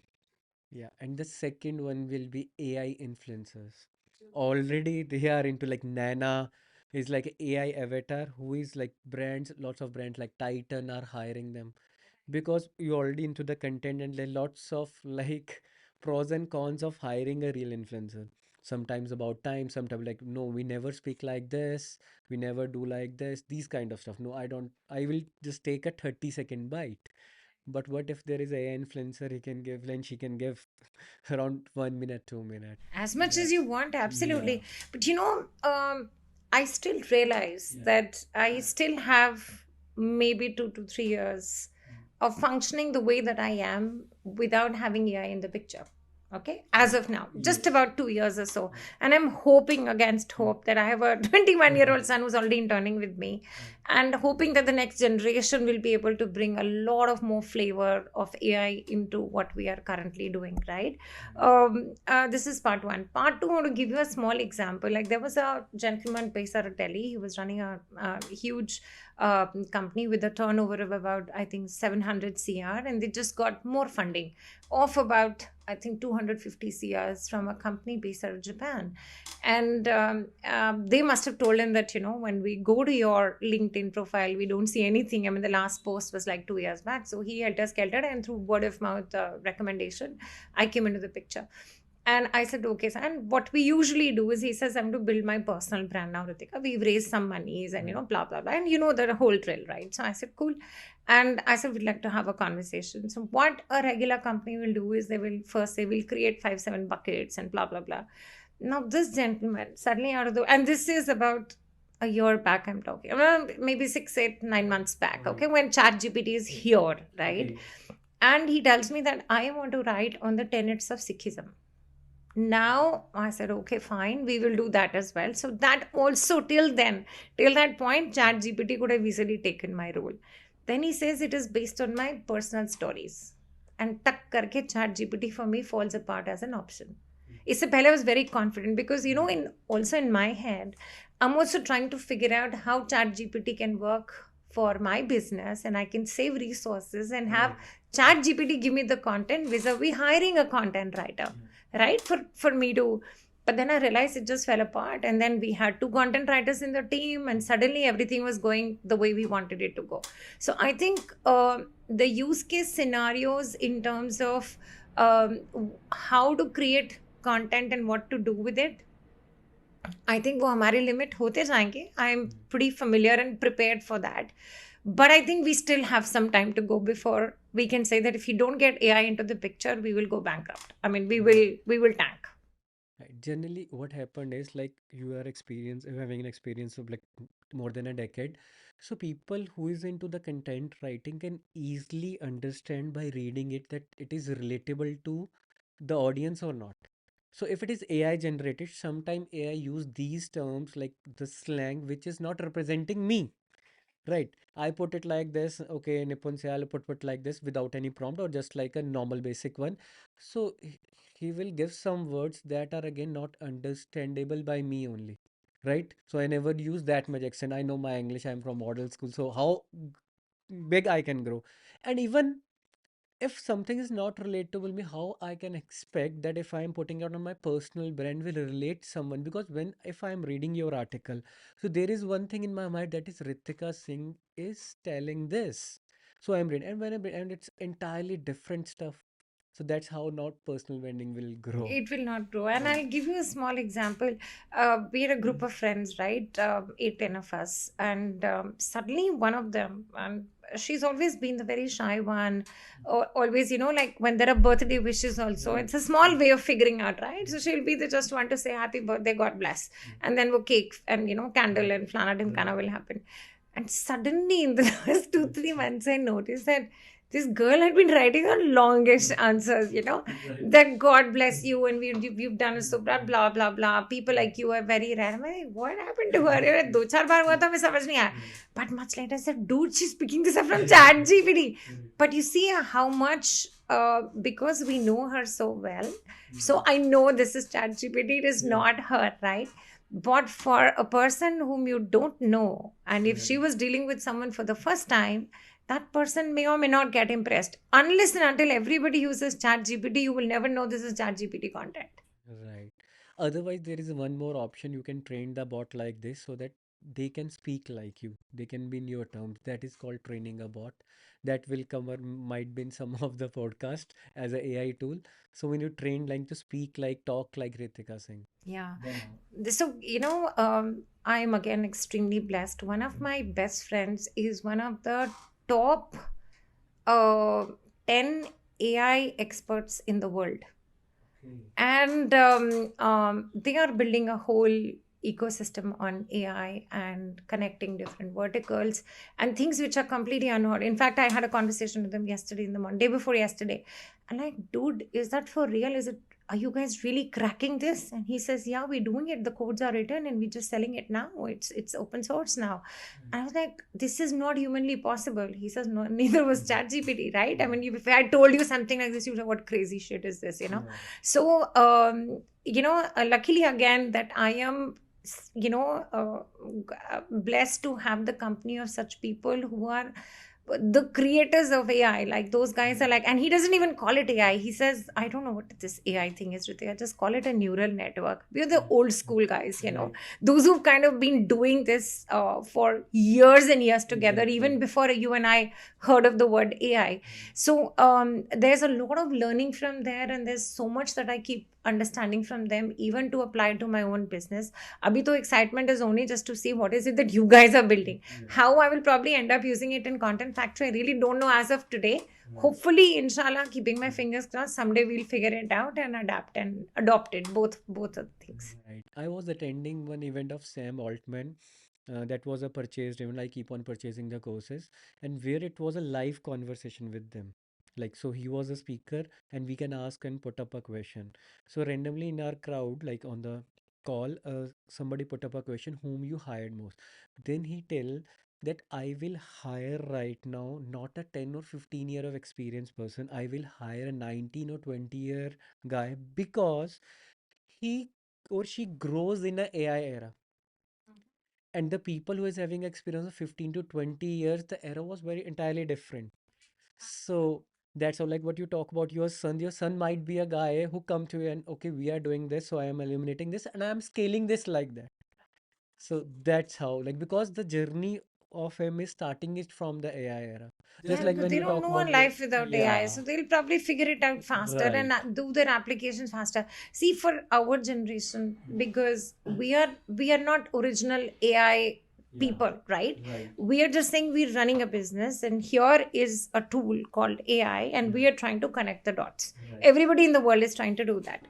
Yeah, and the second one will be AI influencers. already they are into like Nana is like a AI avatar who is like brands, lots of brands like Titan are hiring them because you're already into the content and there are lots of like pros and cons of hiring a real influencer. Sometimes about time, sometimes like no, we never speak like this, we never do like this, these kind of stuff. No, I don't, I will just take a 30-second bite. But what if there is a AI influencer he can give and she can give around 1 minute, 2 minute? As much as That's you want, yeah. absolutely. But I still realize that I still have maybe 2 to 3 years of functioning the way that I am without having AI in the picture. Okay, as of now, just about 2 years or so. And I'm hoping against hope that I have a 21-year-old son who's already interning with me, and hoping that the next generation will be able to bring a lot of more flavor of AI into what we are currently doing, right? This is part one. Part two, I want to give you a small example. Like there was a gentleman based out of Delhi. He was running a huge company with a turnover of about, I think, 700 CR, and they just got more funding of about, I think, 250 CRs from a company based out of Japan. And they must have told him that, when we go to your LinkedIn profile, we don't see anything. I mean, the last post was like 2 years back. So he helter skelter, and through word of mouth recommendation, I came into the picture. And I said, okay, sir. And what we usually do is he says, I'm to build my personal brand now, Ritika. We've raised some monies and, blah, blah, blah. And the whole trail, right? So I said, cool. And I said, we'd like to have a conversation. So what a regular company will do is they will create 5, 7 buckets and blah, blah, blah. Now this gentleman suddenly out of the, and this is about a year back, I'm talking, maybe 6, 8, 9 months back, okay, when ChatGPT is here, right? And he tells me that I want to write on the tenets of Sikhism. Now I said, okay, fine, we will do that as well. So that also, till that point, ChatGPT could have easily taken my role. Then he says it is based on my personal stories, and tak karke ChatGPT for me falls apart as an option. इससे पहले I was very confident because in my head I'm also trying to figure out how ChatGPT can work for my business, and I can save resources and have ChatGPT give me the content vis-a-vis hiring a content writer, right? For me to, but then I realized it just fell apart, and then we had 2 content writers in the team, and suddenly everything was going the way we wanted it to go. So I think the use case scenarios in terms of how to create content and what to do with it, I think वो हमारे limit होते जाएंगे. I am pretty familiar and prepared for that. But I think we still have some time to go before we can say that if you don't get AI into the picture, we will go bankrupt. I mean, we will tank. Right. Generally, what happened is like you're having an experience of like more than a decade. So people who is into the content writing can easily understand by reading it that it is relatable to the audience or not. So if it is AI generated, sometime AI use these terms like the slang which is not representing me. Right. I put it like this. Okay, Nipun Syal put like this without any prompt or just like a normal basic one. So he will give some words that are again not understandable by me only. Right. So I never use that much accent. I know my English. I'm from model school. So how big I can grow. And even if something is not relatable me, how I can expect that if I'm putting it on my personal brand will relate someone? Because when if I'm reading your article, so there is one thing in my mind that is Ritika Singh is telling this. So I'm reading, and when I'm reading, and it's entirely different stuff. So that's how not personal branding will grow. It will not grow. And I'll give you a small example. We are a group of friends, right? 8, 10 of us. And suddenly one of them, and she's always been the very shy one, or always, like when there are birthday wishes also, it's a small way of figuring out, right? So she'll be the just one to say happy birthday, God bless. And then cake and, candle and flana dimkana will happen. And suddenly in the last 2, 3 months, I noticed that this girl had been writing her longest answers, that God bless you, and we've done so blah blah blah blah. People like you are very rare. I'm like, what happened to her? दो चार बार हुआ था मैं समझ नहीं आया. But much later I said, dude, she's speaking this up from Chat GPT. But you see how much because we know her so well. So I know this is Chat GPT. It is not her, right? But for a person whom you don't know, and if she was dealing with someone for the first time, that person may or may not get impressed. Unless and until everybody uses Chat GPT, you will never know this is Chat GPT content. Right. Otherwise, there is one more option. You can train the bot like this so that they can speak like you. They can be in your terms. That is called training a bot. That will cover might be in some of the podcast as a AI tool. So when you train like to speak like, talk like Ritika Singh, Yeah. then So, I'm again extremely blessed. One of my best friends is one of the top uh, 10 AI experts in the world. okay. And they are building a whole ecosystem on AI and connecting different verticals and things which are completely unheard. In fact, I had a conversation with them yesterday in the morning, day before yesterday. And like, dude, is that for real? Are you guys really cracking this? And he says, yeah, we're doing it. The codes are written and we're just selling it now. It's open source now. And I was like, this is not humanly possible. He says, no, neither was ChatGPT, right? I mean, if I told you something like this, you'd say, what crazy shit is this, you know? Yeah. So, luckily again that I am, blessed to have the company of such people who are the creators of AI. Like those guys are like, and he doesn't even call it AI. He says, I don't know what this AI thing is, Ritika. Just call it a neural network. We're the old school guys, Right. those who've kind of been doing this for years and years together, Exactly. even before you and I heard of the word AI. So there's a lot of learning from there, and there's so much that I keep understanding from them, even to apply to my own business. Abhi to excitement is only just to see what is it that you guys are building. Yeah. How I will probably end up using it in Content Factory, I really don't know as of today. Right. Hopefully, inshallah, keeping my fingers crossed, someday we'll figure it out and adapt and adopt it. Both of the things. Right. I was attending one event of Sam Altman. That was a purchase driven. I keep on purchasing the courses, and where it was a live conversation with them. Like, so he was a speaker, and we can ask and put up a question. So randomly in our crowd, like on the call, somebody put up a question, whom you hired most. Then he tell that I will hire right now not a 10 or 15 year of experience person. I will hire a 19 or 20-year guy because he or she grows in a AI era. And the people who is having experience of 15 to 20 years, the era was very entirely different. So that's how, like what you talk about your son might be a guy who come to you and okay, we are doing this, so I am eliminating this and I am scaling this like that. So that's how, like, because the journey of him is starting it from the AI era. Just Yeah, like because when they you don't talk know a about the, life without AI. yeah, So they'll probably figure it out faster and right, do their applications faster. See, for our generation, because we are not original AI yeah, people, right? right, We are just saying we're running a business, and here is a tool called AI, and we are trying to connect the dots. right, Everybody in the world is trying to do that.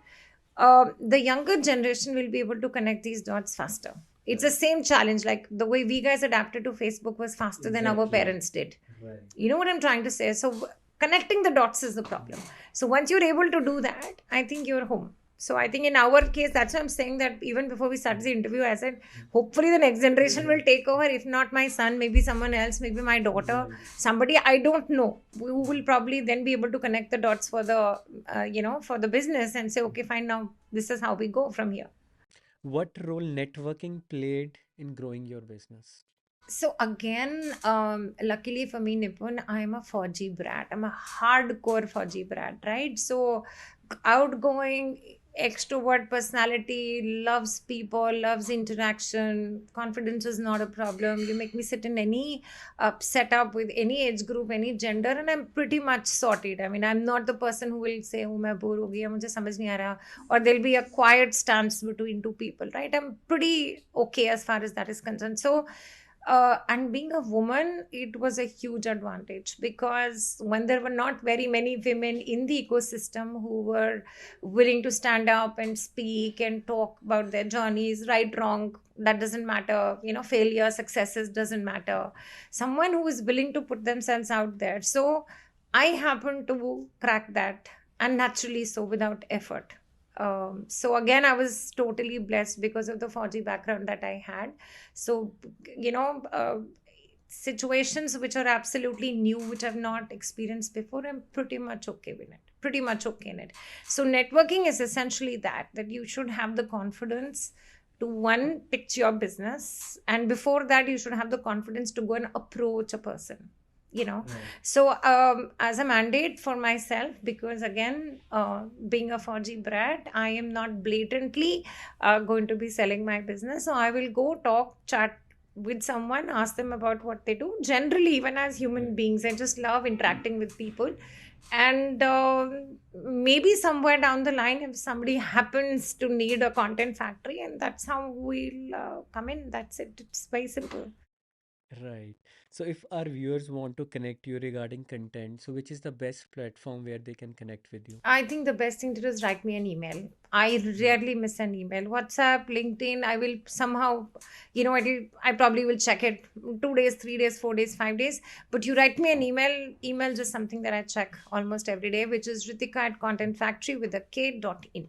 The younger generation will be able to connect these dots faster. It's the right, same challenge, like the way we guys adapted to Facebook was faster than our exactly, parents did. right. You know what I'm trying to say? So connecting the dots is the problem. So once you're able to do that, I think you're home. So I think in our case, that's why I'm saying that even before we started the interview, I said, hopefully the next generation will take over. If not my son, maybe someone else, maybe my daughter, Right. somebody I don't know, who will probably then be able to connect the dots for the, for the business and say, okay, fine, now this is how we go from here. What role networking played in growing your business? So again, luckily for me, Nipun, I'm a Fauji brat. I'm a hardcore Fauji brat, right? So outgoing, extrovert personality, loves people, loves interaction. Confidence is not a problem. You make me sit in any setup with any age group, any gender, and I'm pretty much sorted. I mean, I'm not the person who will say, "Oh, मैं bore हो गया, मुझे समझ नहीं आ रहा," or there'll be a quiet stance between two people, right? I'm pretty okay as far as that is concerned. So and being a woman, it was a huge advantage, because when there were not very many women in the ecosystem who were willing to stand up and speak and talk about their journeys, right, wrong, that doesn't matter, failure, successes doesn't matter. Someone who is willing to put themselves out there. So I happen to crack that, and naturally so, without effort. So again, I was totally blessed because of the 4G background that I had. So, you know, situations which are absolutely new, which I've not experienced before, I'm pretty much okay with it. Pretty much okay in it. So, networking is essentially that you should have the confidence to one, pitch your business, and before that, you should have the confidence to go and approach a person. So as a mandate for myself, because again, being a 4G brat, I am not blatantly going to be selling my business. So I will go talk, chat with someone, ask them about what they do. Generally, even as human beings, I just love interacting with people. And maybe somewhere down the line, if somebody happens to need a content factory, and that's how we'll come in. That's it. It's very simple. Right. So if our viewers want to connect you regarding content, so which is the best platform where they can connect with you? I think the best thing to do is write me an email. I rarely miss an email. WhatsApp, LinkedIn, I will somehow, I probably will check it 2 days, 3 days, 4 days, 5 days. But you write me an email. Email is just something that I check almost every day, which is Ritika at Content Factory with a K.in.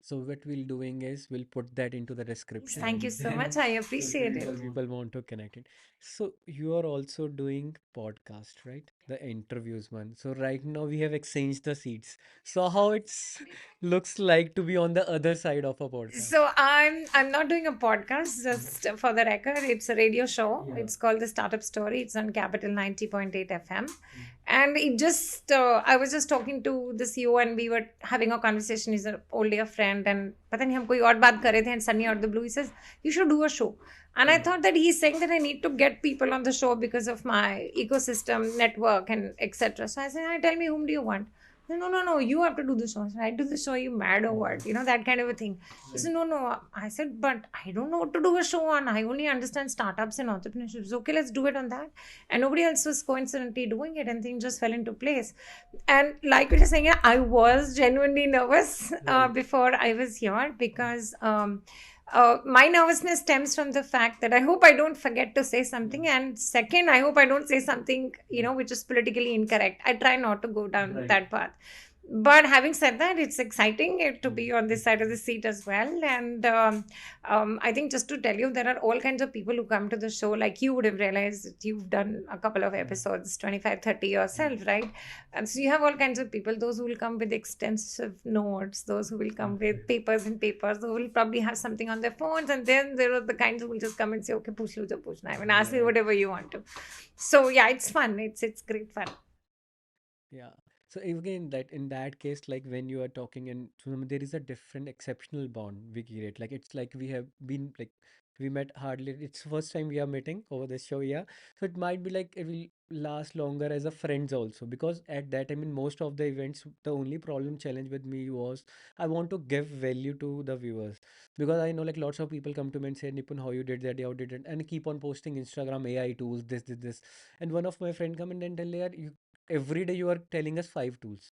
So what we'll doing is we'll put that into the Yes, description thank you and so then much. I so appreciate if it. people want to connect it. So you are also doing podcast, right? The interviews one. So right now we have exchanged the seats. So how it's looks like to be on the other side of a podcast. So I'm not doing a podcast, just for the record. It's a radio show. Yeah. It's called The Startup Story. It's on Capital 90.8 FM. And it just I was just talking to the CEO and we were having a conversation. He's an old dear friend and पता नहीं हम कोई और बात कर रहे थे and suddenly out of the blue he says you should do a show. And I thought that he's saying that I need to get people on the show because of my ecosystem network and etc. So I said, "Hi, tell me whom do you want?" No, you have to do the show. I said, I do the show, you mad or what? That kind of a thing. He said, no. I said, but I don't know what to do a show on. I only understand startups and entrepreneurship. So, okay, let's do it on that. And nobody else was coincidentally doing it and things just fell into place. And like we were saying, I was genuinely nervous before I was here because my nervousness stems from the fact that I hope I don't forget to say something, and second, I hope I don't say something which is politically incorrect. I try not to go down that path. But having said that, it's exciting to be on this side of the seat as well. And I think just to tell you, there are all kinds of people who come to the show. Like you would have realized that you've done a couple of episodes, 25, 30 yourself, right? And so you have all kinds of people, those who will come with extensive notes, those who will come with papers and papers, who will probably have something on their phones. And then there are the kinds who will just come and say, okay, push lo, pushna. I mean, ask me whatever you want to. So yeah, it's fun. It's great fun. Yeah. So again, that in that case, like when you are talking and there is a different exceptional bond we create. Like it's like we have been like we met hardly. It's first time we are meeting over this show, yeah. So it might be like it will last longer as a friends also because at that time in most of the events, the only problem challenge with me was I want to give value to the viewers because I know like lots of people come to me and say Nipun how you did that, how you did it, and keep on posting Instagram AI tools, this, and one of my friend come in and tell her you every day you are telling us five tools.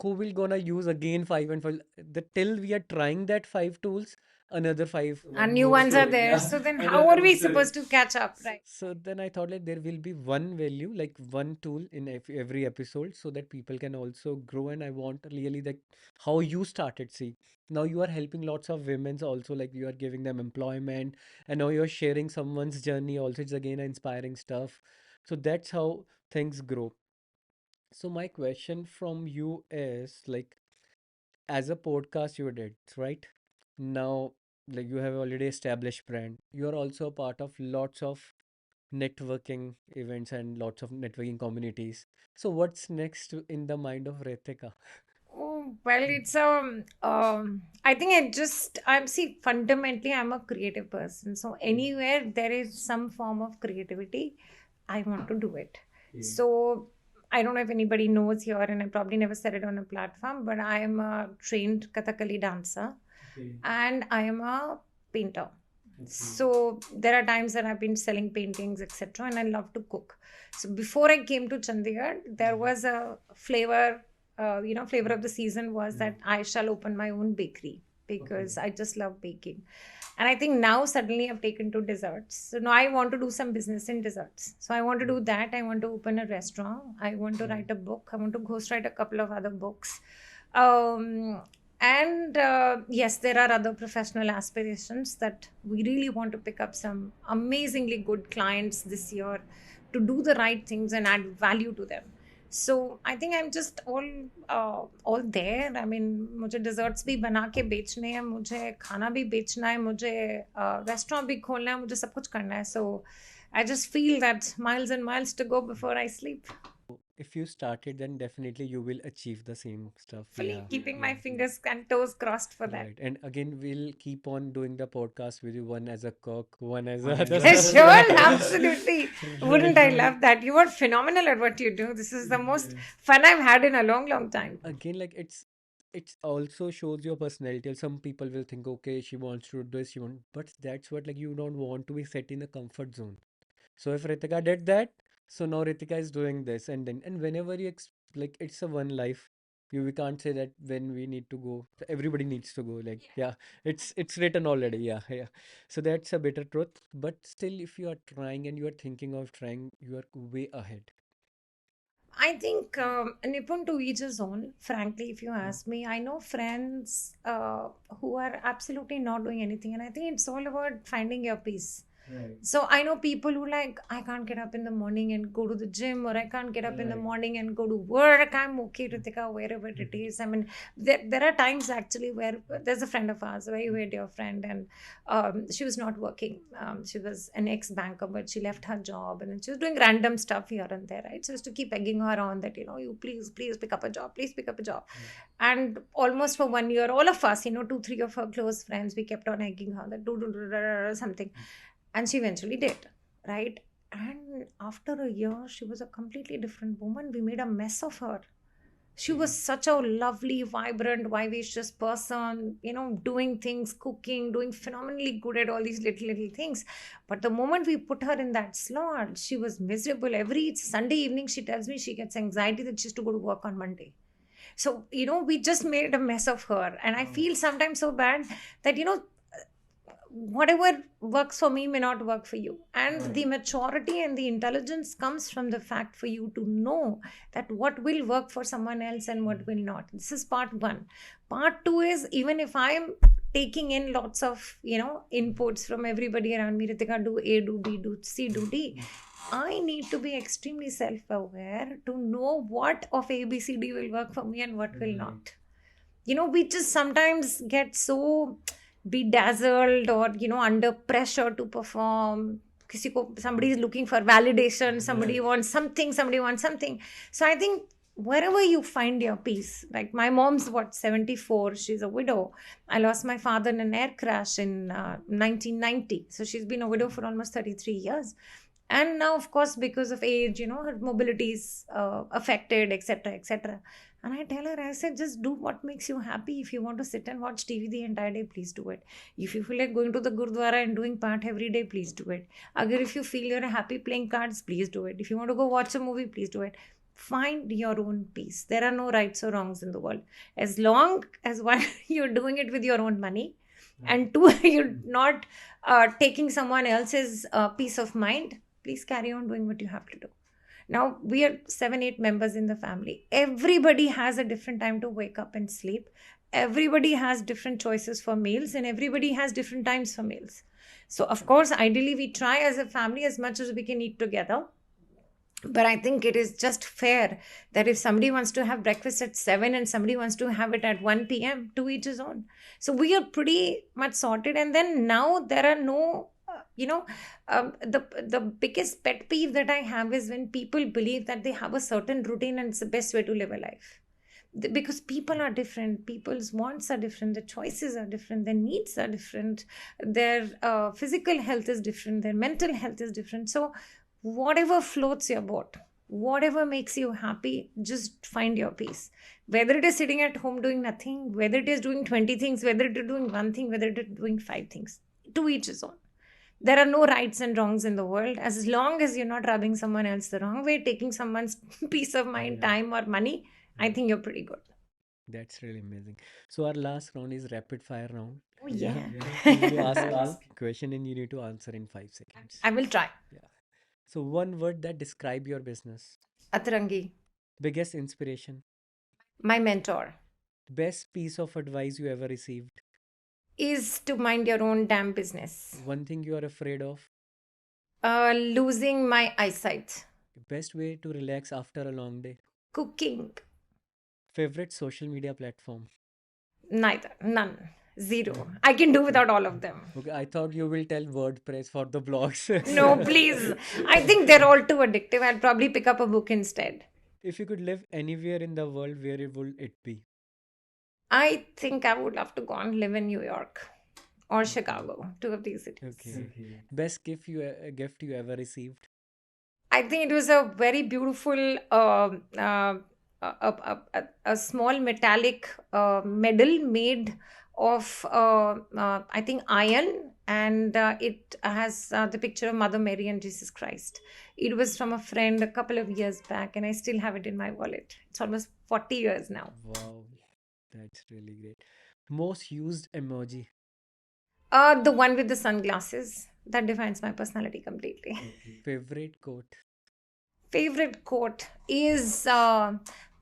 Who will gonna use again five and five? The till we are trying that five tools, another five. And One new more ones are story. there. Yeah. So then how are Another we story. supposed to catch up, right? So then I thought like there will be one value, like one tool in every episode, so that people can also grow. And I want really like how you started. See, now you are helping lots of women's also, like you are giving them employment, and now you're sharing someone's journey. Also, it's again inspiring stuff. So that's how things grow. So my question from you is like, as a podcast you did, right? Now, like you have already established brand. You are also a part of lots of networking events and lots of networking communities. So what's next in the mind of Ritika? Oh, well, it's I think I'm see fundamentally I'm a creative person. So anywhere there is some form of creativity, I want to do it. So I don't know if anybody knows here, and I probably never said it on a platform, but I am a trained Kathakali dancer and I am a painter. So there are times that I've been selling paintings, etc., and I love to cook. So before I came to Chandigarh, there was a flavor of the season was that I shall open my own bakery because I just love baking. And I think now suddenly I've taken to desserts. So now I want to do some business in desserts. So I want to do that. I want to open a restaurant. I want to write a book. I want to ghostwrite a couple of other books. Um, and yes, there are other professional aspirations that we really want to pick up some amazingly good clients this year to do the right things and add value to them. So I think I'm just all there. I mean, मुझे desserts भी बना के बेचने हैं, मुझे खाना भी बेचना है, मुझे restaurant भी खोलना है, मुझे सब कुछ करना है. So I just feel that miles and miles to go before I sleep. If you started, then definitely you will achieve the same stuff. Fully Yeah. keeping my Yeah. fingers and toes crossed for that. Right. And again, we'll keep on doing the podcast with you, one as a cook, one as a One other. Sure, absolutely. Wouldn't I Right. love that? You are phenomenal at what you do. This is the most fun I've had in a long, long time. Again, like it's also shows your personality. Some people will think, okay, she wants to do this, she want, but that's what, like, you don't want to be set in a comfort zone. So if Ritika did that, so now Ritika is doing this, and then and whenever you like, it's a one life. We can't say that when we need to go, everybody needs to go. Like, yeah, it's written already. Yeah, yeah. So that's a bitter truth. But still, if you are trying and you are thinking of trying, you are way ahead. I think Nipun, to each his own. Frankly, if you ask me, I know friends who are absolutely not doing anything, and I think it's all about finding your peace. Right. So I know people who like, I can't get up in the morning and go to the gym, or I can't get up in the Right. morning and go to work. I'm okay, Ritika, wherever it is. I mean, there are times actually where there's a friend of ours, a very dear friend, and she was not working. She was an ex-banker, but she left her job and then she was doing random stuff here and there, right? So, just to keep egging her on that, you please pick up a job, please pick up a job. And almost for 1 year, all of us, 2, 3 of her close friends, we kept on egging her that do something. And she eventually did, right? And after a year, she was a completely different woman. We made a mess of her. She was such a lovely, vibrant, vivacious person, doing things, cooking, doing phenomenally good at all these little things. But the moment we put her in that slot, she was miserable. Every Sunday evening, she tells me she gets anxiety that she has to go to work on Monday. So, we just made a mess of her. And I feel sometimes so bad that, whatever works for me may not work for you. And the maturity and the intelligence comes from the fact for you to know that what will work for someone else and what will not. This is part one. Part two is, even if I am taking in lots of inputs from everybody around me, Ritika, do A, do B, do C, do D, I need to be extremely self-aware to know what of A, B, C, D will work for me and what will not. We just sometimes get so bedazzled or under pressure to perform. Somebody is looking for validation, somebody wants something. So I think wherever you find your peace, like my mom's 74, she's a widow. I lost my father in an air crash in 1990, so she's been a widow for almost 33 years. And now, of course, because of age, her mobility is affected, etc., etc. And I tell her, I said, just do what makes you happy. If you want to sit and watch TV the entire day, please do it. If you feel like going to the Gurdwara and doing part every day, please do it. Agar if you feel you're happy playing cards, please do it. If you want to go watch a movie, please do it. Find your own peace. There are no rights or wrongs in the world. As long as one, you're doing it with your own money, and two, you're not taking someone else's peace of mind, please carry on doing what you have to do. Now, we are 7, 8 members in the family. Everybody has a different time to wake up and sleep. Everybody has different choices for meals, and everybody has different times for meals. So, of course, ideally, we try as a family as much as we can eat together. But I think it is just fair that if somebody wants to have breakfast at 7 and somebody wants to have it at 1 p.m., to each his own. So we are pretty much sorted. And then now there are no, the biggest pet peeve that I have is when people believe that they have a certain routine and it's the best way to live a life. Because people are different, people's wants are different, their choices are different, their needs are different, their physical health is different, their mental health is different. So whatever floats your boat, whatever makes you happy, just find your peace. Whether it is sitting at home doing nothing, whether it is doing 20 things, whether it is doing one thing, whether it is doing 5 things, to each his own. There are no rights and wrongs in the world. As long as you're not rubbing someone else the wrong way, taking someone's peace of mind, time, or money, I think you're pretty good. That's really amazing. So our last round is rapid fire round. Oh, Yeah. yeah. We will ask a question and you need to answer in 5 seconds. I will try. Yeah. So one word that describe your business. Atrangi, Biggest inspiration. my mentor, Best piece of advice you ever received. is to mind your own damn business. One thing you are afraid of. Losing my eyesight. Best way to relax after a long day. Cooking. Favorite social media platform. Neither. None. Zero. I can do without all of them. Okay, I thought you will tell WordPress for the blogs. No, please. I think they're all too addictive. I'll probably pick up a book instead. If you could live anywhere in the world, where it would it be? I think I would love to go and live in New York or Chicago, two of these cities. Okay. Best gift you ever received? I think it was a very beautiful, a small metallic medal made of, I think, iron, and it has the picture of Mother Mary and Jesus Christ. It was from a friend a couple of years back, and I still have it in my wallet. It's almost 40 years now. Wow, that's really great. Most used emoji. The one with the sunglasses. That defines my personality completely. Favorite quote. Favorite quote is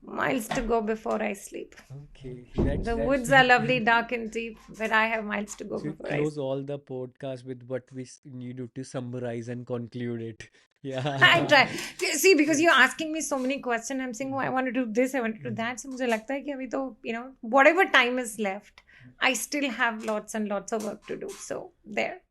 miles to go before I sleep. Okay, The woods are lovely, dark and deep, but I have miles to go So you before I close sleep. all the podcast with what you do to summarize and conclude it. I Yeah. try. See, because you're asking me so many questions, I'm saying, oh, I want to do this, I want to do that. So मुझे लगता है कि अभी तो, whatever time is left, I still have lots and lots of work to do. So there.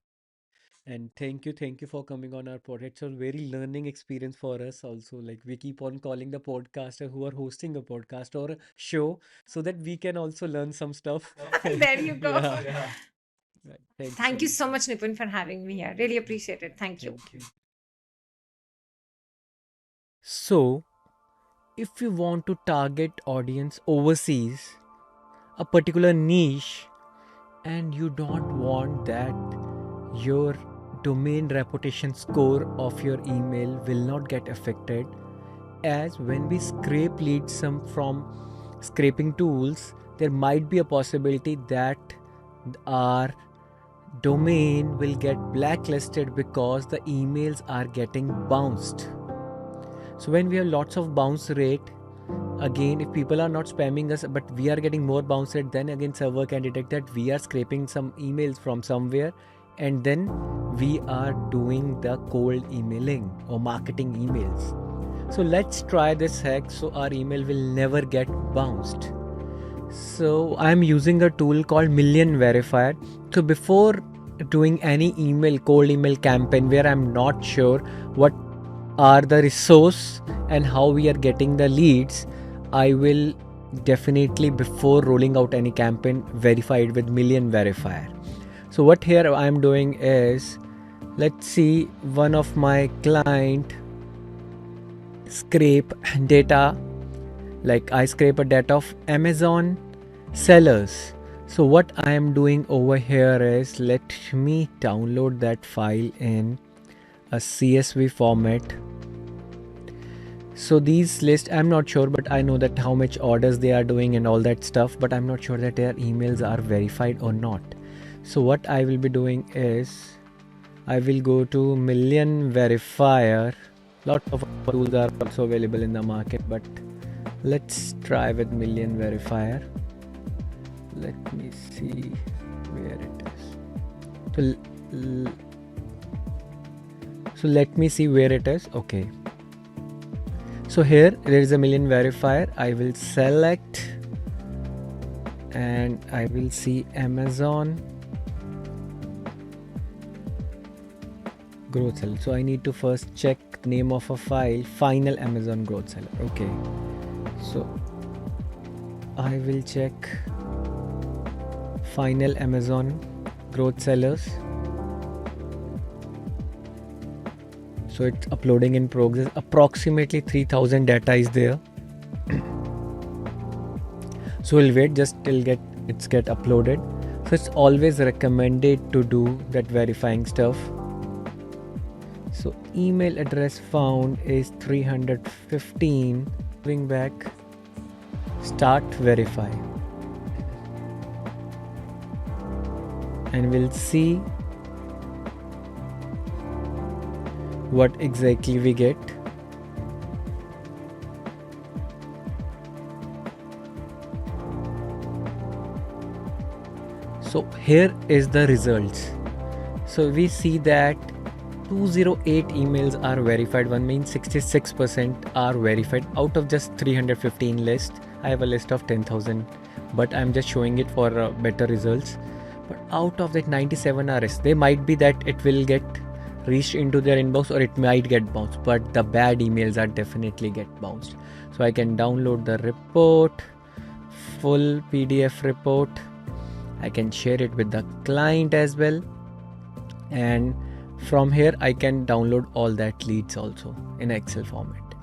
And thank you for coming on our podcast. It's a very learning experience for us also. Like we keep on calling the podcaster who are hosting a podcast or a show so that we can also learn some stuff. There you go. Yeah. Right. Thanks so Thank you much. so much, Nipun, for having me here. Really appreciate it. Thank you. Thank you. So, if you want to target audience overseas, a particular niche, and you don't want that your domain reputation score of your email will not get affected, as when we scrape leads some from scraping tools, there might be a possibility that our domain will get blacklisted because the emails are getting bounced. So when we have lots of bounce rate, again, if people are not spamming us but we are getting more bounce rate, then again server can detect that we are scraping some emails from somewhere, and then we are doing the cold emailing or marketing emails. So let's try this hack so our email will never get bounced. So I'm using a tool called Million Verifier. So before doing any cold email campaign where I'm not sure what are the resource and how we are getting the leads, I will definitely, before rolling out any campaign, verify it with Million Verifier. So what here I am doing is, let's see, one of my client scrape data, like I scrape a data of Amazon sellers. So what I am doing over here is, let me download that file in a CSV format. So these lists, I'm not sure, but I know that how much orders they are doing and all that stuff, but I'm not sure that their emails are verified or not. So what I will be doing is, I will go to Million Verifier. Lot of tools are also available in the market, but let's try with Million Verifier. Let me see where it is. So let me see where it is. Okay. So here there is a Million Verifier. I will select and I will see Amazon growth seller. So I need to first check the name of a file, final Amazon growth seller. Okay. So I will check final Amazon growth sellers. So it's uploading in progress. Approximately 3000 data is there. So we'll wait just till it's get uploaded. So it's always recommended to do that verifying stuff. So email address found is 315. Moving back, start verify, and we'll see what exactly we get. So here is the results. So we see that 208 emails are verified. One means 66% are verified out of just 315 list. I have a list of 10,000, but I'm just showing it for better results. But out of that 97 RS, they might be that it will get reached into their inbox or it might get bounced, but the bad emails are definitely get bounced. So I can download the report, full PDF report. I can share it with the client as well, and from here I can download all that leads also in Excel format.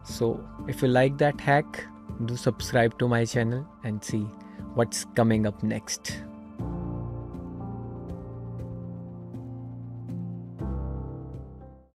So if you like that hack, do subscribe to my channel and see what's coming up next.